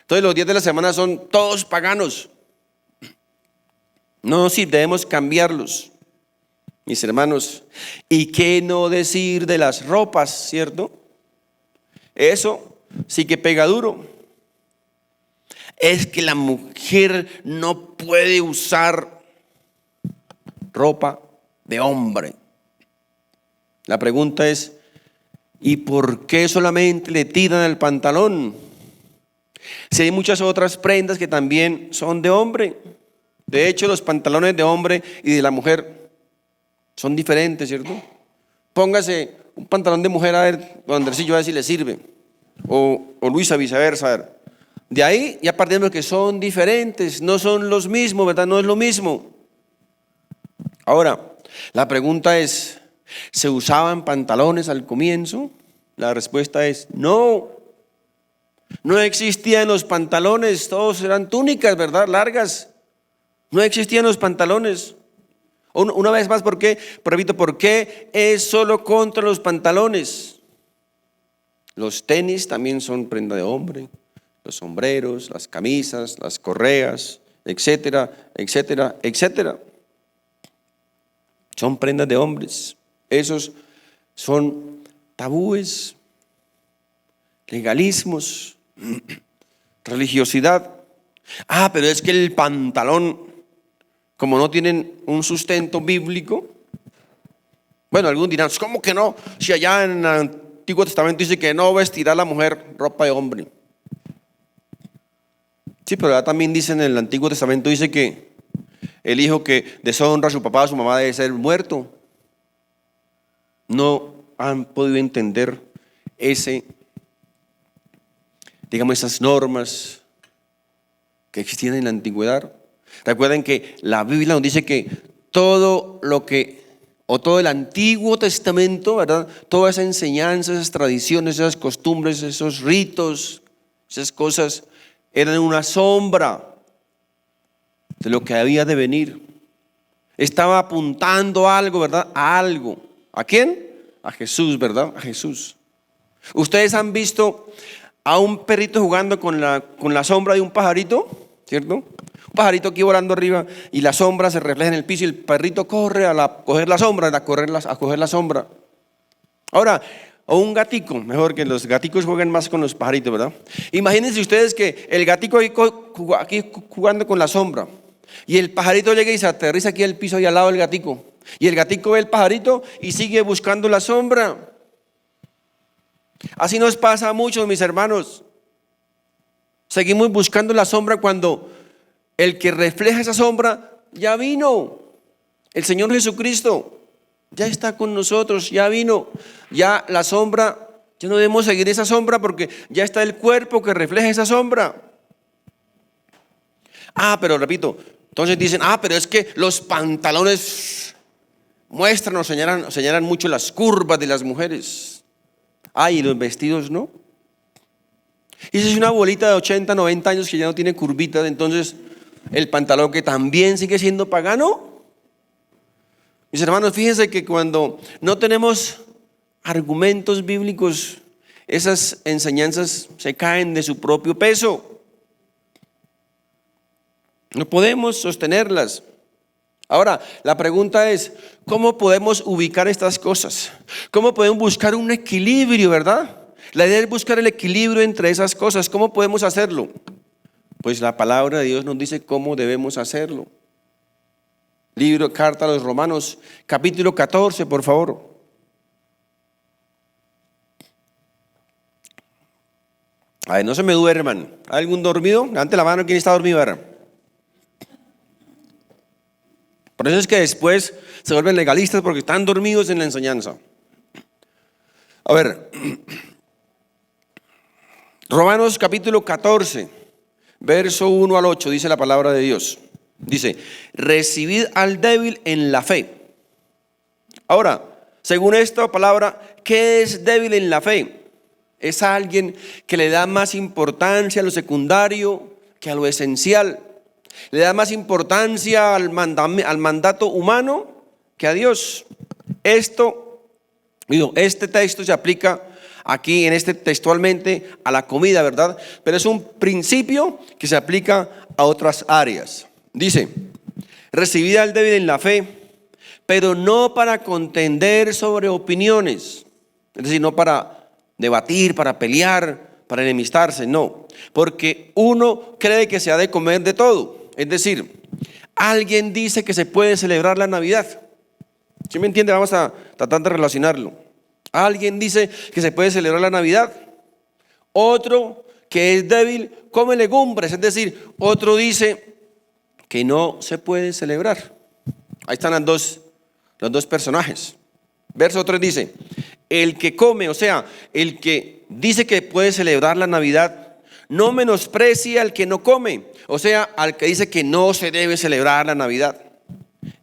Entonces los días de la semana son todos paganos. No, sí, debemos cambiarlos, mis hermanos. ¿Y qué no decir de las ropas, cierto? Eso sí que pega duro. Es que la mujer no puede usar ropa de hombre. La pregunta es, ¿y por qué solamente le tiran el pantalón? Si hay muchas otras prendas que también son de hombre. De hecho, los pantalones de hombre y de la mujer son diferentes, ¿cierto? Póngase un pantalón de mujer a ver, don Andresillo, a ver si le sirve. O Luisa, viceversa, a ver. De ahí ya partimos que son diferentes, no son los mismos, ¿verdad? No es lo mismo. Ahora, la pregunta es, ¿se usaban pantalones al comienzo? La respuesta es no. No existían los pantalones, todos eran túnicas, ¿verdad? Largas. No existían los pantalones. Una vez más, ¿por qué? Repito, ¿por qué es solo contra los pantalones? Los tenis también son prenda de hombre, los sombreros, las camisas, las correas, etcétera, etcétera, etcétera. Son prendas de hombres. Esos son tabúes, legalismos, religiosidad. Pero es que el pantalón, como no tienen un sustento bíblico, bueno, algunos dirán, ¿cómo que no? Si allá en el Antiguo Testamento dice que no vestirá la mujer ropa de hombre. Sí, pero ya también dice en el Antiguo Testamento, dice que el hijo que deshonra a su papá o a su mamá debe ser muerto. No han podido entender ese digamos, esas normas que existían en la antigüedad. Recuerden que la Biblia nos dice que todo el Antiguo Testamento, ¿verdad? Toda esa enseñanza, esas tradiciones, esas costumbres, esos ritos, esas cosas eran una sombra de lo que había de venir. Estaba apuntando a algo, ¿verdad? A algo. ¿A quién? A Jesús, ¿verdad? A Jesús. Ustedes han visto a un perrito jugando con la sombra de un pajarito, ¿cierto? Un pajarito aquí volando arriba y la sombra se refleja en el piso y el perrito corre a coger la sombra, a coger la sombra. Ahora, o un gatico, mejor que los gaticos juegan más con los pajaritos, ¿verdad? Imagínense ustedes que el gatico aquí jugando con la sombra y el pajarito llega y se aterriza aquí al piso y al lado del gatico. Y el gatico ve el pajarito y sigue buscando la sombra. Así nos pasa a muchos, mis hermanos. Seguimos buscando la sombra cuando el que refleja esa sombra ya vino. El Señor Jesucristo ya está con nosotros, ya vino. Ya la sombra, ya no debemos seguir esa sombra porque ya está el cuerpo que refleja esa sombra. Pero repito, entonces dicen, pero es que los pantalones muestran o señalan mucho las curvas de las mujeres. Y los vestidos no. Y si es una bolita de 80, 90 años que ya no tiene curvitas, entonces el pantalón que también sigue siendo pagano. Mis hermanos, fíjense que cuando no tenemos argumentos bíblicos, esas enseñanzas se caen de su propio peso. No podemos sostenerlas. Ahora, la pregunta es, ¿cómo podemos ubicar estas cosas? ¿Cómo podemos buscar un equilibrio, verdad? La idea es buscar el equilibrio entre esas cosas. ¿Cómo podemos hacerlo? Pues la palabra de Dios nos dice cómo debemos hacerlo. Carta a los Romanos, capítulo 14, por favor. No se me duerman. ¿Hay algún dormido? Levante la mano, ¿quién está dormido ahora? Por eso es que después se vuelven legalistas porque están dormidos en la enseñanza. A ver, Romanos capítulo 14, verso 1 al 8, dice la palabra de Dios. Dice, recibid al débil en la fe. Ahora, según esta palabra, ¿qué es débil en la fe? Es alguien que le da más importancia a lo secundario que a lo esencial. Le da más importancia al mandato humano que a Dios. Este texto se aplica aquí textualmente a la comida, ¿verdad? Pero es un principio que se aplica a otras áreas. Dice, recibid al débil en la fe, pero no para contender sobre opiniones. Es decir, no para debatir, para pelear, para enemistarse, no. Porque uno cree que se ha de comer de todo. Es decir, alguien dice que se puede celebrar la Navidad. ¿Sí me entiende? Vamos a tratar de relacionarlo. Alguien dice que se puede celebrar la Navidad. Otro que es débil come legumbres. Es decir, otro dice que no se puede celebrar. Ahí están los dos personajes. Verso 3 dice, el que come, o sea, el que dice que puede celebrar la Navidad, no menosprecia al que no come, o sea, al que dice que no se debe celebrar la Navidad.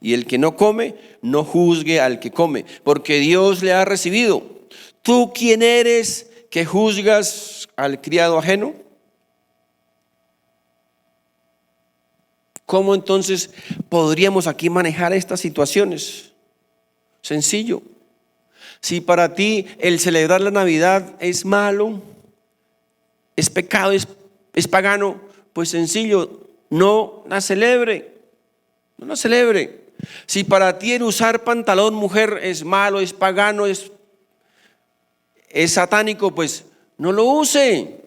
Y el que no come, no juzgue al que come, porque Dios le ha recibido. ¿Tú quién eres que juzgas al criado ajeno? ¿Cómo entonces podríamos aquí manejar estas situaciones? Sencillo. Si para ti el celebrar la Navidad es malo, es pecado, es pagano, pues sencillo, no la celebre. No la celebre. Si para ti el usar pantalón mujer es malo, es pagano, es satánico, pues no lo use.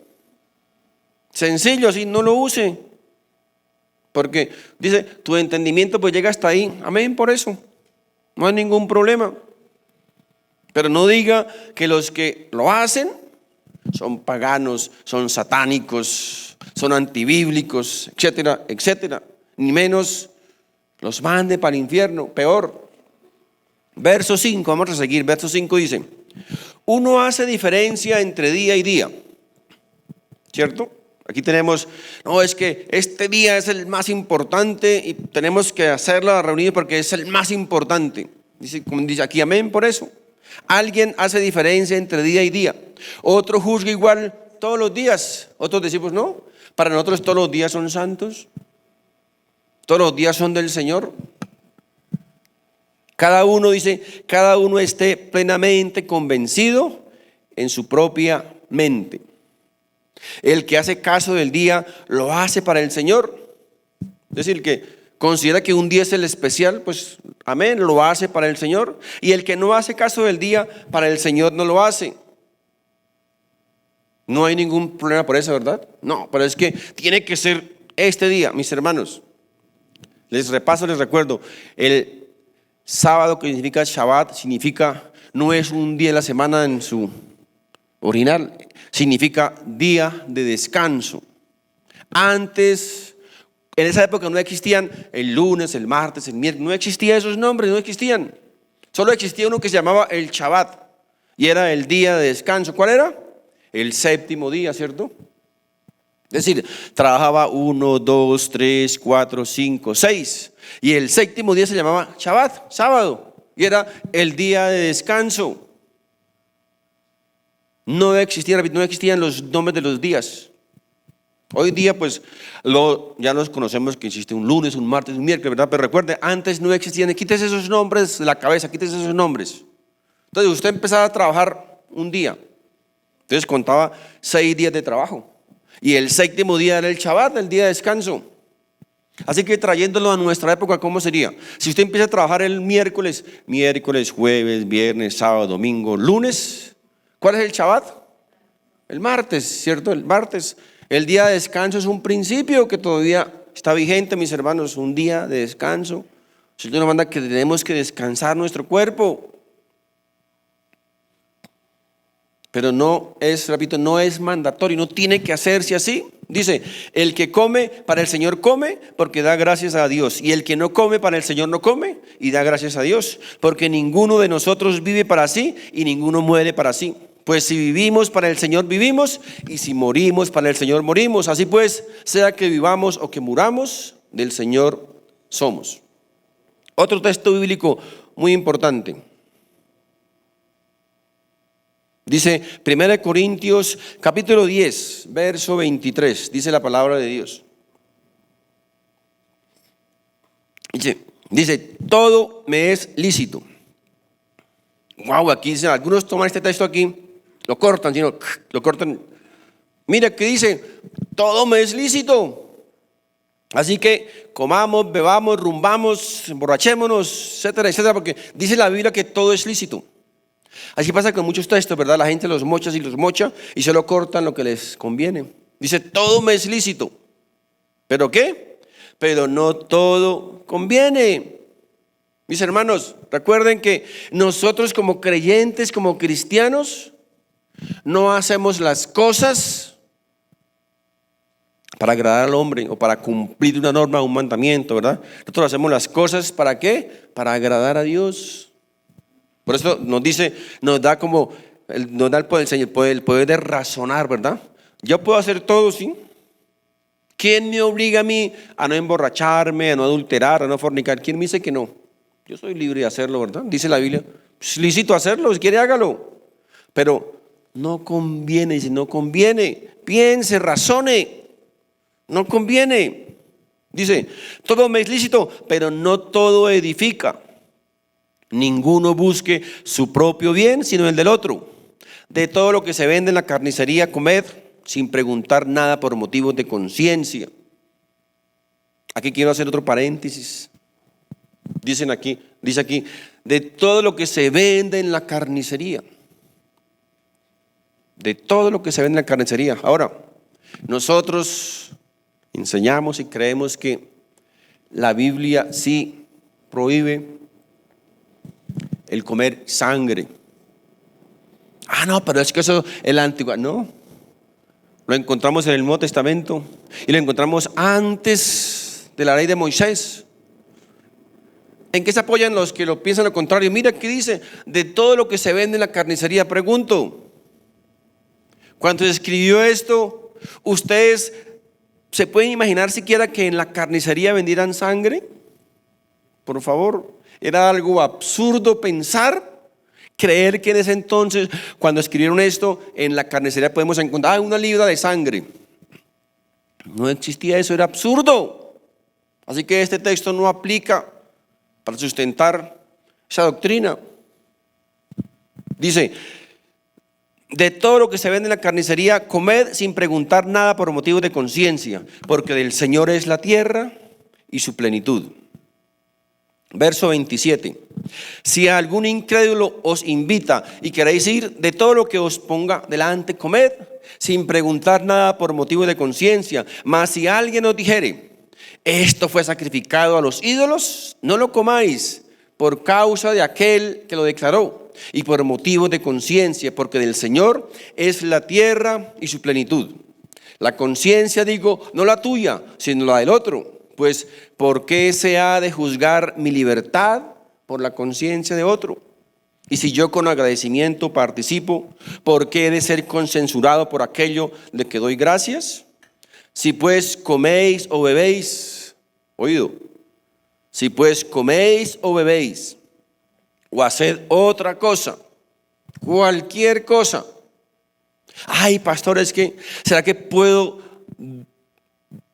Sencillo, así no lo use. Porque dice, tu entendimiento pues llega hasta ahí. Amén, por eso. No hay ningún problema. Pero no diga que los que lo hacen son paganos, son satánicos, son antibíblicos, etcétera, etcétera. Ni menos los mande para el infierno, peor. Verso 5, vamos a seguir. Verso 5 dice, uno hace diferencia entre día y día. ¿cierto? Aquí tenemos, no, es que este día es el más importante y tenemos que hacerla reunida porque es el más importante. Dice, como dice aquí, amén por eso. Alguien hace diferencia entre día y día. Otro juzga igual todos los días. Otros decimos, no, para nosotros todos los días son santos. Todos los días son del Señor. Cada uno dice, cada uno esté plenamente convencido en su propia mente. El que hace caso del día lo hace para el Señor. Es decir, que considera que un día es el especial, pues amén, lo hace para el Señor. Y el que no hace caso del día, para el Señor no lo hace. No hay ningún problema por eso, ¿verdad? No, pero es que tiene que ser este día, mis hermanos. Les recuerdo, el sábado, que significa Shabbat, no es un día de la semana en su original, significa día de descanso. Antes, en esa época no existían el lunes, el martes, el miércoles, no existían esos nombres, no existían. Solo existía uno que se llamaba el Shabbat y era el día de descanso. ¿Cuál era? El séptimo día, ¿cierto? Es decir, trabajaba 1, 2, 3, 4, 5, 6 y el séptimo día se llamaba Shabbat, sábado, y era el día de descanso. No existían los nombres de los días. Hoy día pues ya nos conocemos que existe un lunes, un martes, un miércoles, ¿verdad? Pero recuerde, antes no existían. Quítese esos nombres de la cabeza, quítese esos nombres. Entonces usted empezaba a trabajar un día, entonces contaba 6 días de trabajo y el séptimo día era el Shabbat, el día de descanso. Así que trayéndolo a nuestra época, ¿cómo sería? Si usted empieza a trabajar el miércoles, jueves, viernes, sábado, domingo, lunes, ¿cuál es el Shabbat? El martes, ¿cierto? El martes. El día de descanso es un principio que todavía está vigente, mis hermanos, un día de descanso. El Señor nos manda que tenemos que descansar nuestro cuerpo. Pero no es mandatorio, no tiene que hacerse así. Dice, el que come para el Señor come porque da gracias a Dios. Y el que no come para el Señor no come y da gracias a Dios. Porque ninguno de nosotros vive para sí y ninguno muere para sí. Pues si vivimos para el Señor vivimos y si morimos para el Señor morimos. Así pues, sea que vivamos o que muramos, del Señor somos. Otro texto bíblico muy importante. Dice 1 Corintios capítulo 10, verso 23, dice la palabra de Dios. Dice, todo me es lícito. Wow, aquí dicen, algunos toman este texto aquí, lo cortan. Mira que dice, todo me es lícito. Así que comamos, bebamos, rumbamos, emborrachémonos, etcétera, etcétera, porque dice la Biblia que todo es lícito. Así pasa con muchos textos, ¿verdad? La gente los mocha y solo cortan lo que les conviene. Dice, todo me es lícito. ¿Pero qué? Pero no todo conviene. Mis hermanos, recuerden que nosotros como creyentes, como cristianos, no hacemos las cosas para agradar al hombre o para cumplir una norma, un mandamiento, ¿verdad? Nosotros hacemos las cosas ¿para qué? Para agradar a Dios. Por eso nos da el poder de razonar, ¿verdad? Yo puedo hacer todo, ¿sí? ¿Quién me obliga a mí a no emborracharme, a no adulterar, a no fornicar? ¿Quién me dice que no? Yo soy libre de hacerlo, ¿verdad? Dice la Biblia, es lícito hacerlo, si quiere hágalo. Pero no conviene, si no conviene, piense, razone, no conviene. Dice, todo me es lícito, pero no todo edifica. Ninguno busque su propio bien, sino el del otro. De todo lo que se vende en la carnicería, comed, sin preguntar nada por motivos de conciencia. Aquí quiero hacer otro paréntesis. Dice aquí, de todo lo que se vende en la carnicería. De todo lo que se vende en la carnicería. Ahora, nosotros enseñamos y creemos que la Biblia sí prohíbe el comer sangre. No, pero es que eso es la antigua. No, lo encontramos en el Nuevo Testamento y lo encontramos antes de la ley de Moisés. ¿En qué se apoyan los que lo piensan lo contrario? Mira qué dice, de todo lo que se vende en la carnicería. Pregunto, cuando se escribió esto, ¿Ustedes se pueden imaginar siquiera que en la carnicería vendieran sangre? Por favor, era algo absurdo pensar, creer que en ese entonces, cuando escribieron esto, en la carnicería podemos encontrar una libra de sangre. No existía eso, era absurdo. Así que este texto no aplica para sustentar esa doctrina. Dice: de todo lo que se vende en la carnicería, comed sin preguntar nada por motivos de conciencia, porque del Señor es la tierra y su plenitud. Verso 27. Si algún incrédulo os invita y queréis ir, de todo lo que os ponga delante, comed sin preguntar nada por motivo de conciencia. Mas si alguien os dijere: esto fue sacrificado a los ídolos, no lo comáis por causa de aquel que lo declaró y por motivos de conciencia, porque del Señor es la tierra y su plenitud. La conciencia, digo, no la tuya, sino la del otro. Pues, ¿por qué se ha de juzgar mi libertad por la conciencia de otro? Y si yo con agradecimiento participo, ¿por qué he de ser concensurado por aquello de que doy gracias? Si pues coméis o bebéis, oído, si pues coméis o bebéis, o haced otra cosa, cualquier cosa. Ay, pastor, es que, ¿será que puedo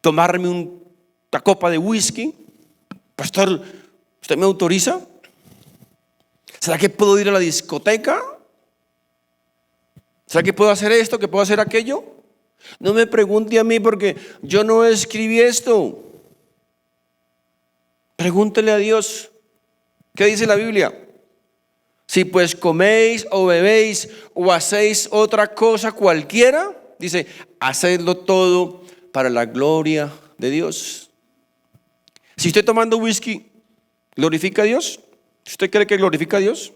tomarme una copa de whisky? Pastor, ¿usted me autoriza? ¿Será que puedo ir a la discoteca? ¿Será que puedo hacer esto, que puedo hacer aquello? No me pregunte a mí, porque yo no escribí esto. Pregúntele a Dios. ¿Qué dice la Biblia? Si pues coméis o bebéis o hacéis otra cosa cualquiera, dice, hacedlo todo para la gloria de Dios. Si usted tomando whisky, ¿glorifica a Dios? ¿Usted cree que glorifica a Dios?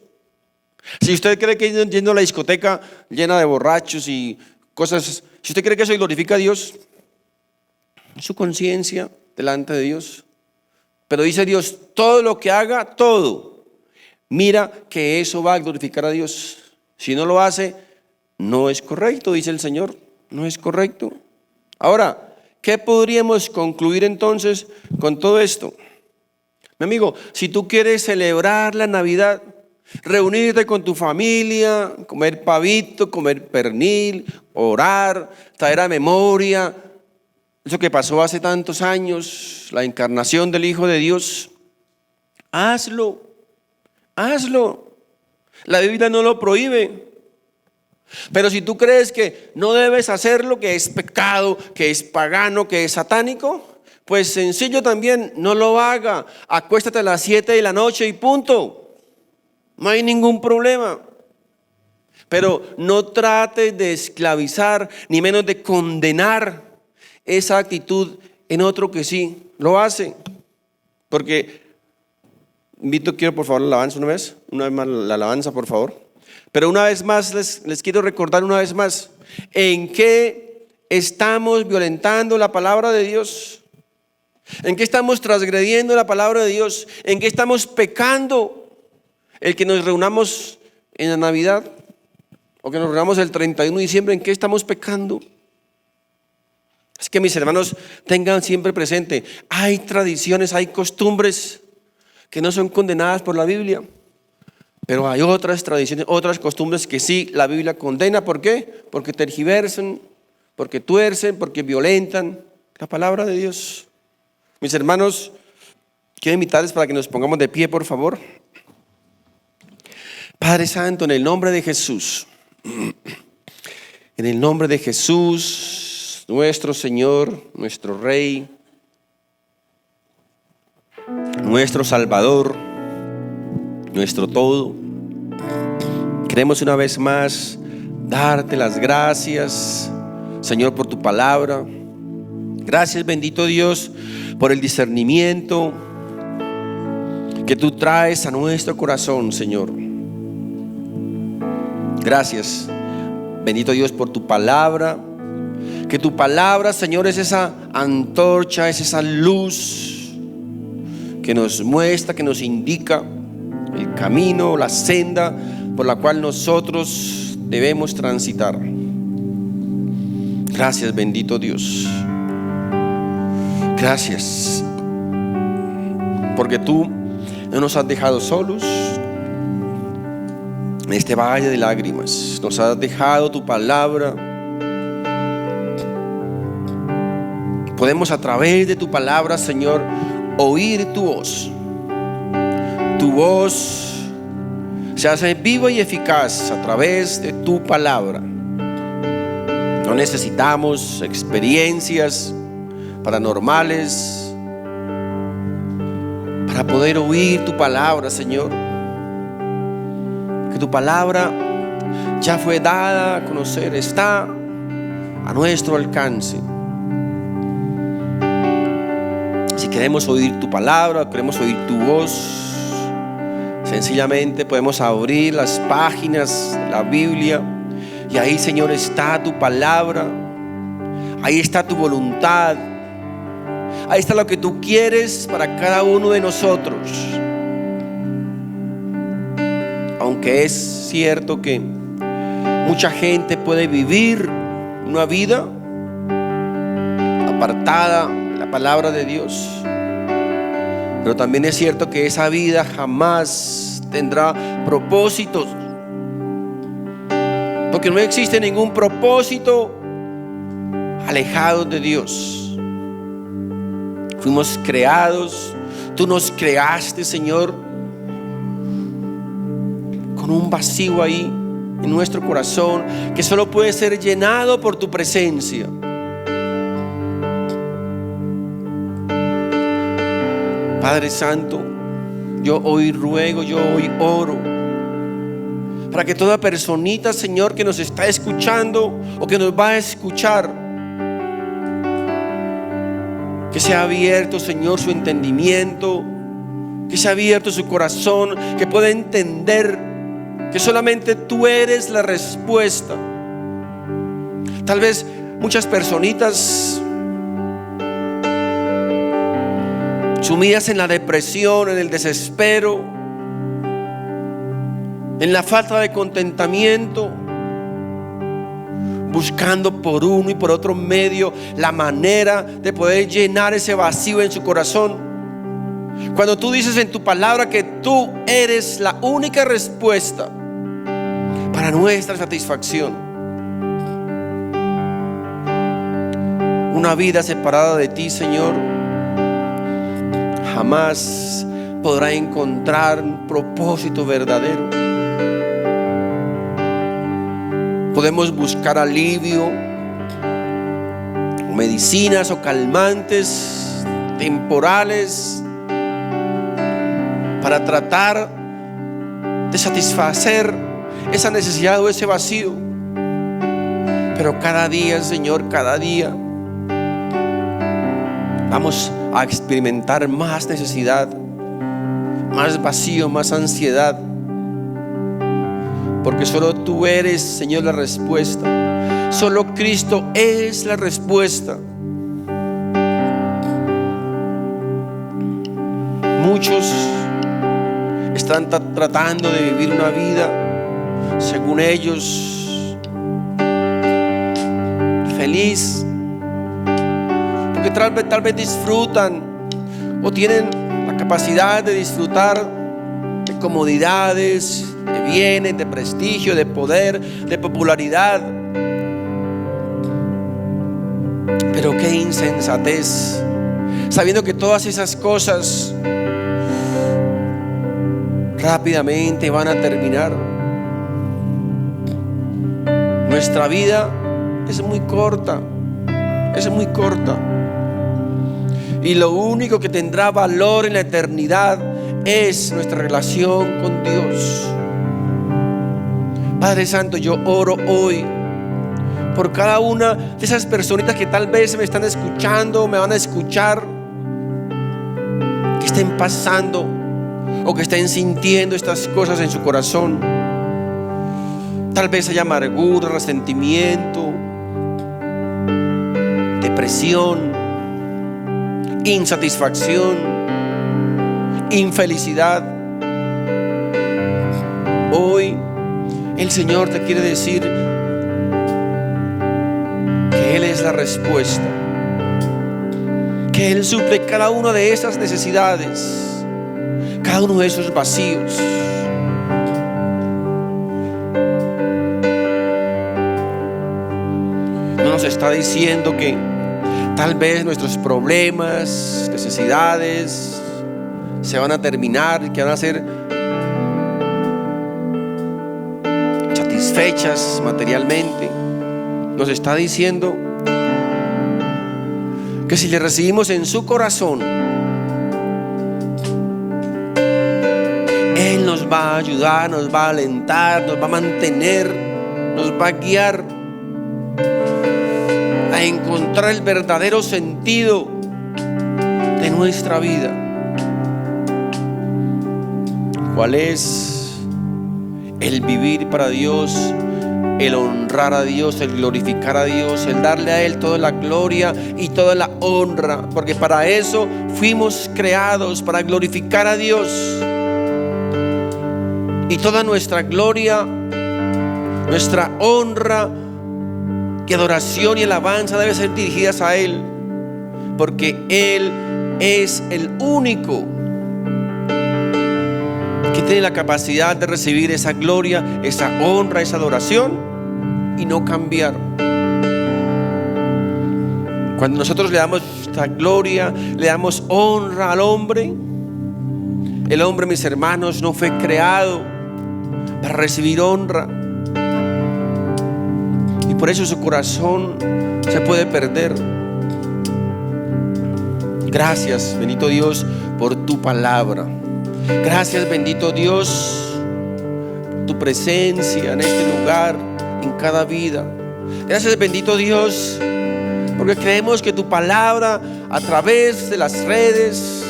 Si usted cree que yendo a la discoteca llena de borrachos y cosas, si usted cree que eso glorifica a Dios, su conciencia delante de Dios. Pero dice Dios, todo lo que haga, todo, mira que eso va a glorificar a Dios. Si no lo hace, no es correcto, dice el Señor, no es correcto. Ahora, ¿qué podríamos concluir entonces con todo esto? Mi amigo, si tú quieres celebrar la Navidad, reunirte con tu familia, comer pavito, comer pernil, orar, traer a memoria eso que pasó hace tantos años, la encarnación del Hijo de Dios, hazlo, hazlo. La Biblia no lo prohíbe. Pero si tú crees que no debes hacerlo, que es pecado, que es pagano, que es satánico, pues sencillo también, no lo haga. Acuéstate a las 7 de la noche y punto. No hay ningún problema. Pero no trates de esclavizar, ni menos de condenar esa actitud en otro que sí lo hace. Porque quiero por favor la alabanza una vez más la alabanza, por favor. Pero una vez más les quiero recordar una vez más, ¿en qué estamos violentando la palabra de Dios? ¿En qué estamos transgrediendo la palabra de Dios? ¿En qué estamos pecando? El que nos reunamos en la Navidad o que nos reunamos el 31 de diciembre, ¿en qué estamos pecando? Es que mis hermanos tengan siempre presente, hay tradiciones, hay costumbres que no son condenadas por la Biblia, pero hay otras tradiciones, otras costumbres que sí la Biblia condena. ¿Por qué? Porque tergiversan, porque tuercen, porque violentan la palabra de Dios. Mis hermanos, quiero invitarles para que nos pongamos de pie, por favor. Padre Santo, en el nombre de Jesús, en el nombre de Jesús, nuestro Señor, nuestro Rey, nuestro Salvador, nuestro todo, queremos una vez más darte las gracias, Señor, por tu palabra. Gracias, bendito Dios, por el discernimiento que tú traes a nuestro corazón, Señor. Gracias, bendito Dios, por tu palabra. Que tu palabra, Señor, es esa antorcha, es esa luz que nos muestra, que nos indica el camino, la senda por la cual nosotros debemos transitar. Gracias, bendito Dios. Gracias, porque tú no nos has dejado solos en este valle de lágrimas. Nos has dejado tu palabra. Podemos a través de tu palabra, Señor, oír tu voz. Tu voz se hace viva y eficaz a través de tu palabra. No necesitamos experiencias paranormales para poder oír tu palabra, Señor. Que tu palabra ya fue dada a conocer, está a nuestro alcance. Si queremos oír tu palabra, queremos oír tu voz, sencillamente podemos abrir las páginas de la Biblia y ahí, Señor, está tu palabra. Ahí está tu voluntad. Ahí está lo que tú quieres para cada uno de nosotros. Aunque es cierto que mucha gente puede vivir una vida apartada de la palabra de Dios, pero también es cierto que esa vida jamás tendrá propósitos, porque no existe ningún propósito alejado de Dios. Fuimos creados, tú nos creaste, Señor, con un vacío ahí en nuestro corazón que solo puede ser llenado por tu presencia. Padre Santo, yo hoy ruego, yo hoy oro para que toda personita, Señor, que nos está escuchando o que nos va a escuchar, que sea abierto, Señor, su entendimiento, que sea abierto su corazón, que pueda entender que solamente tú eres la respuesta. Tal vez muchas personitas sumidas en la depresión, en el desespero, en la falta de contentamiento, buscando por uno y por otro medio la manera de poder llenar ese vacío en su corazón. Cuando tú dices en tu palabra que tú eres la única respuesta para nuestra satisfacción, una vida separada de ti, Señor, jamás podrá encontrar un propósito verdadero. Podemos buscar alivio, medicinas o calmantes temporales para tratar de satisfacer esa necesidad o ese vacío. Pero cada día, Señor, cada día vamos a experimentar más necesidad, más vacío, más ansiedad. Porque solo tú eres, Señor, la respuesta. Solo Cristo es la respuesta. Muchos están tratando de vivir una vida, según ellos, feliz, porque tal vez disfrutan o tienen la capacidad de disfrutar de comodidades, de bienes, de prestigio, de poder, de popularidad. Pero qué insensatez, sabiendo que todas esas cosas rápidamente van a terminar. Nuestra vida es muy corta, y lo único que tendrá valor en la eternidad es nuestra relación con Dios. Padre Santo, yo oro hoy por cada una de esas personitas que tal vez me están escuchando, me van a escuchar, que estén pasando o que estén sintiendo estas cosas en su corazón. Tal vez haya amargura, resentimiento, depresión, insatisfacción, infelicidad. Hoy el Señor te quiere decir que que Él es la respuesta, que Él suple cada una de esas necesidades, cada uno de esos vacíos. No nos está diciendo que tal vez nuestros problemas, necesidades se van a terminar, que van a ser satisfechas materialmente. Nos está diciendo que si le recibimos en su corazón, Él nos va a ayudar, nos va a alentar, nos va a mantener, nos va a guiar a encontrar el verdadero sentido de nuestra vida. ¿Cuál es? El vivir para Dios, el honrar a Dios, el glorificar a Dios, el darle a Él toda la gloria y toda la honra, porque para eso fuimos creados, para glorificar a Dios. Y toda nuestra gloria, nuestra honra y adoración y alabanza deben ser dirigidas a Él, porque Él es el único que tiene la capacidad de recibir esa gloria, esa honra, esa adoración y no cambiar. Cuando nosotros le damos esta gloria, le damos honra al hombre, el hombre, mis hermanos, no fue creado para recibir honra, y por eso su corazón se puede perder. Gracias, bendito Dios, por tu palabra. Gracias, bendito Dios, por tu presencia en este lugar, en cada vida. Gracias, bendito Dios, porque creemos que tu palabra a través de las redes,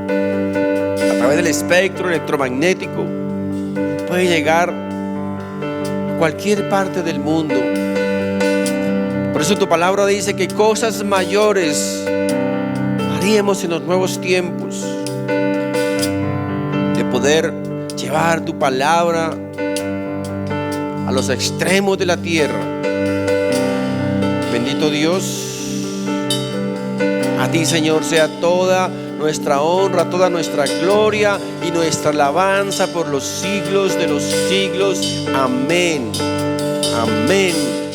a través del espectro electromagnético, puede llegar a cualquier parte del mundo. Por eso tu palabra dice que cosas mayores haríamos en los nuevos tiempos, de poder llevar tu palabra a los extremos de la tierra. Bendito Dios, a ti, Señor, sea toda nuestra honra, toda nuestra gloria y nuestra alabanza por los siglos de los siglos. Amén. Amén.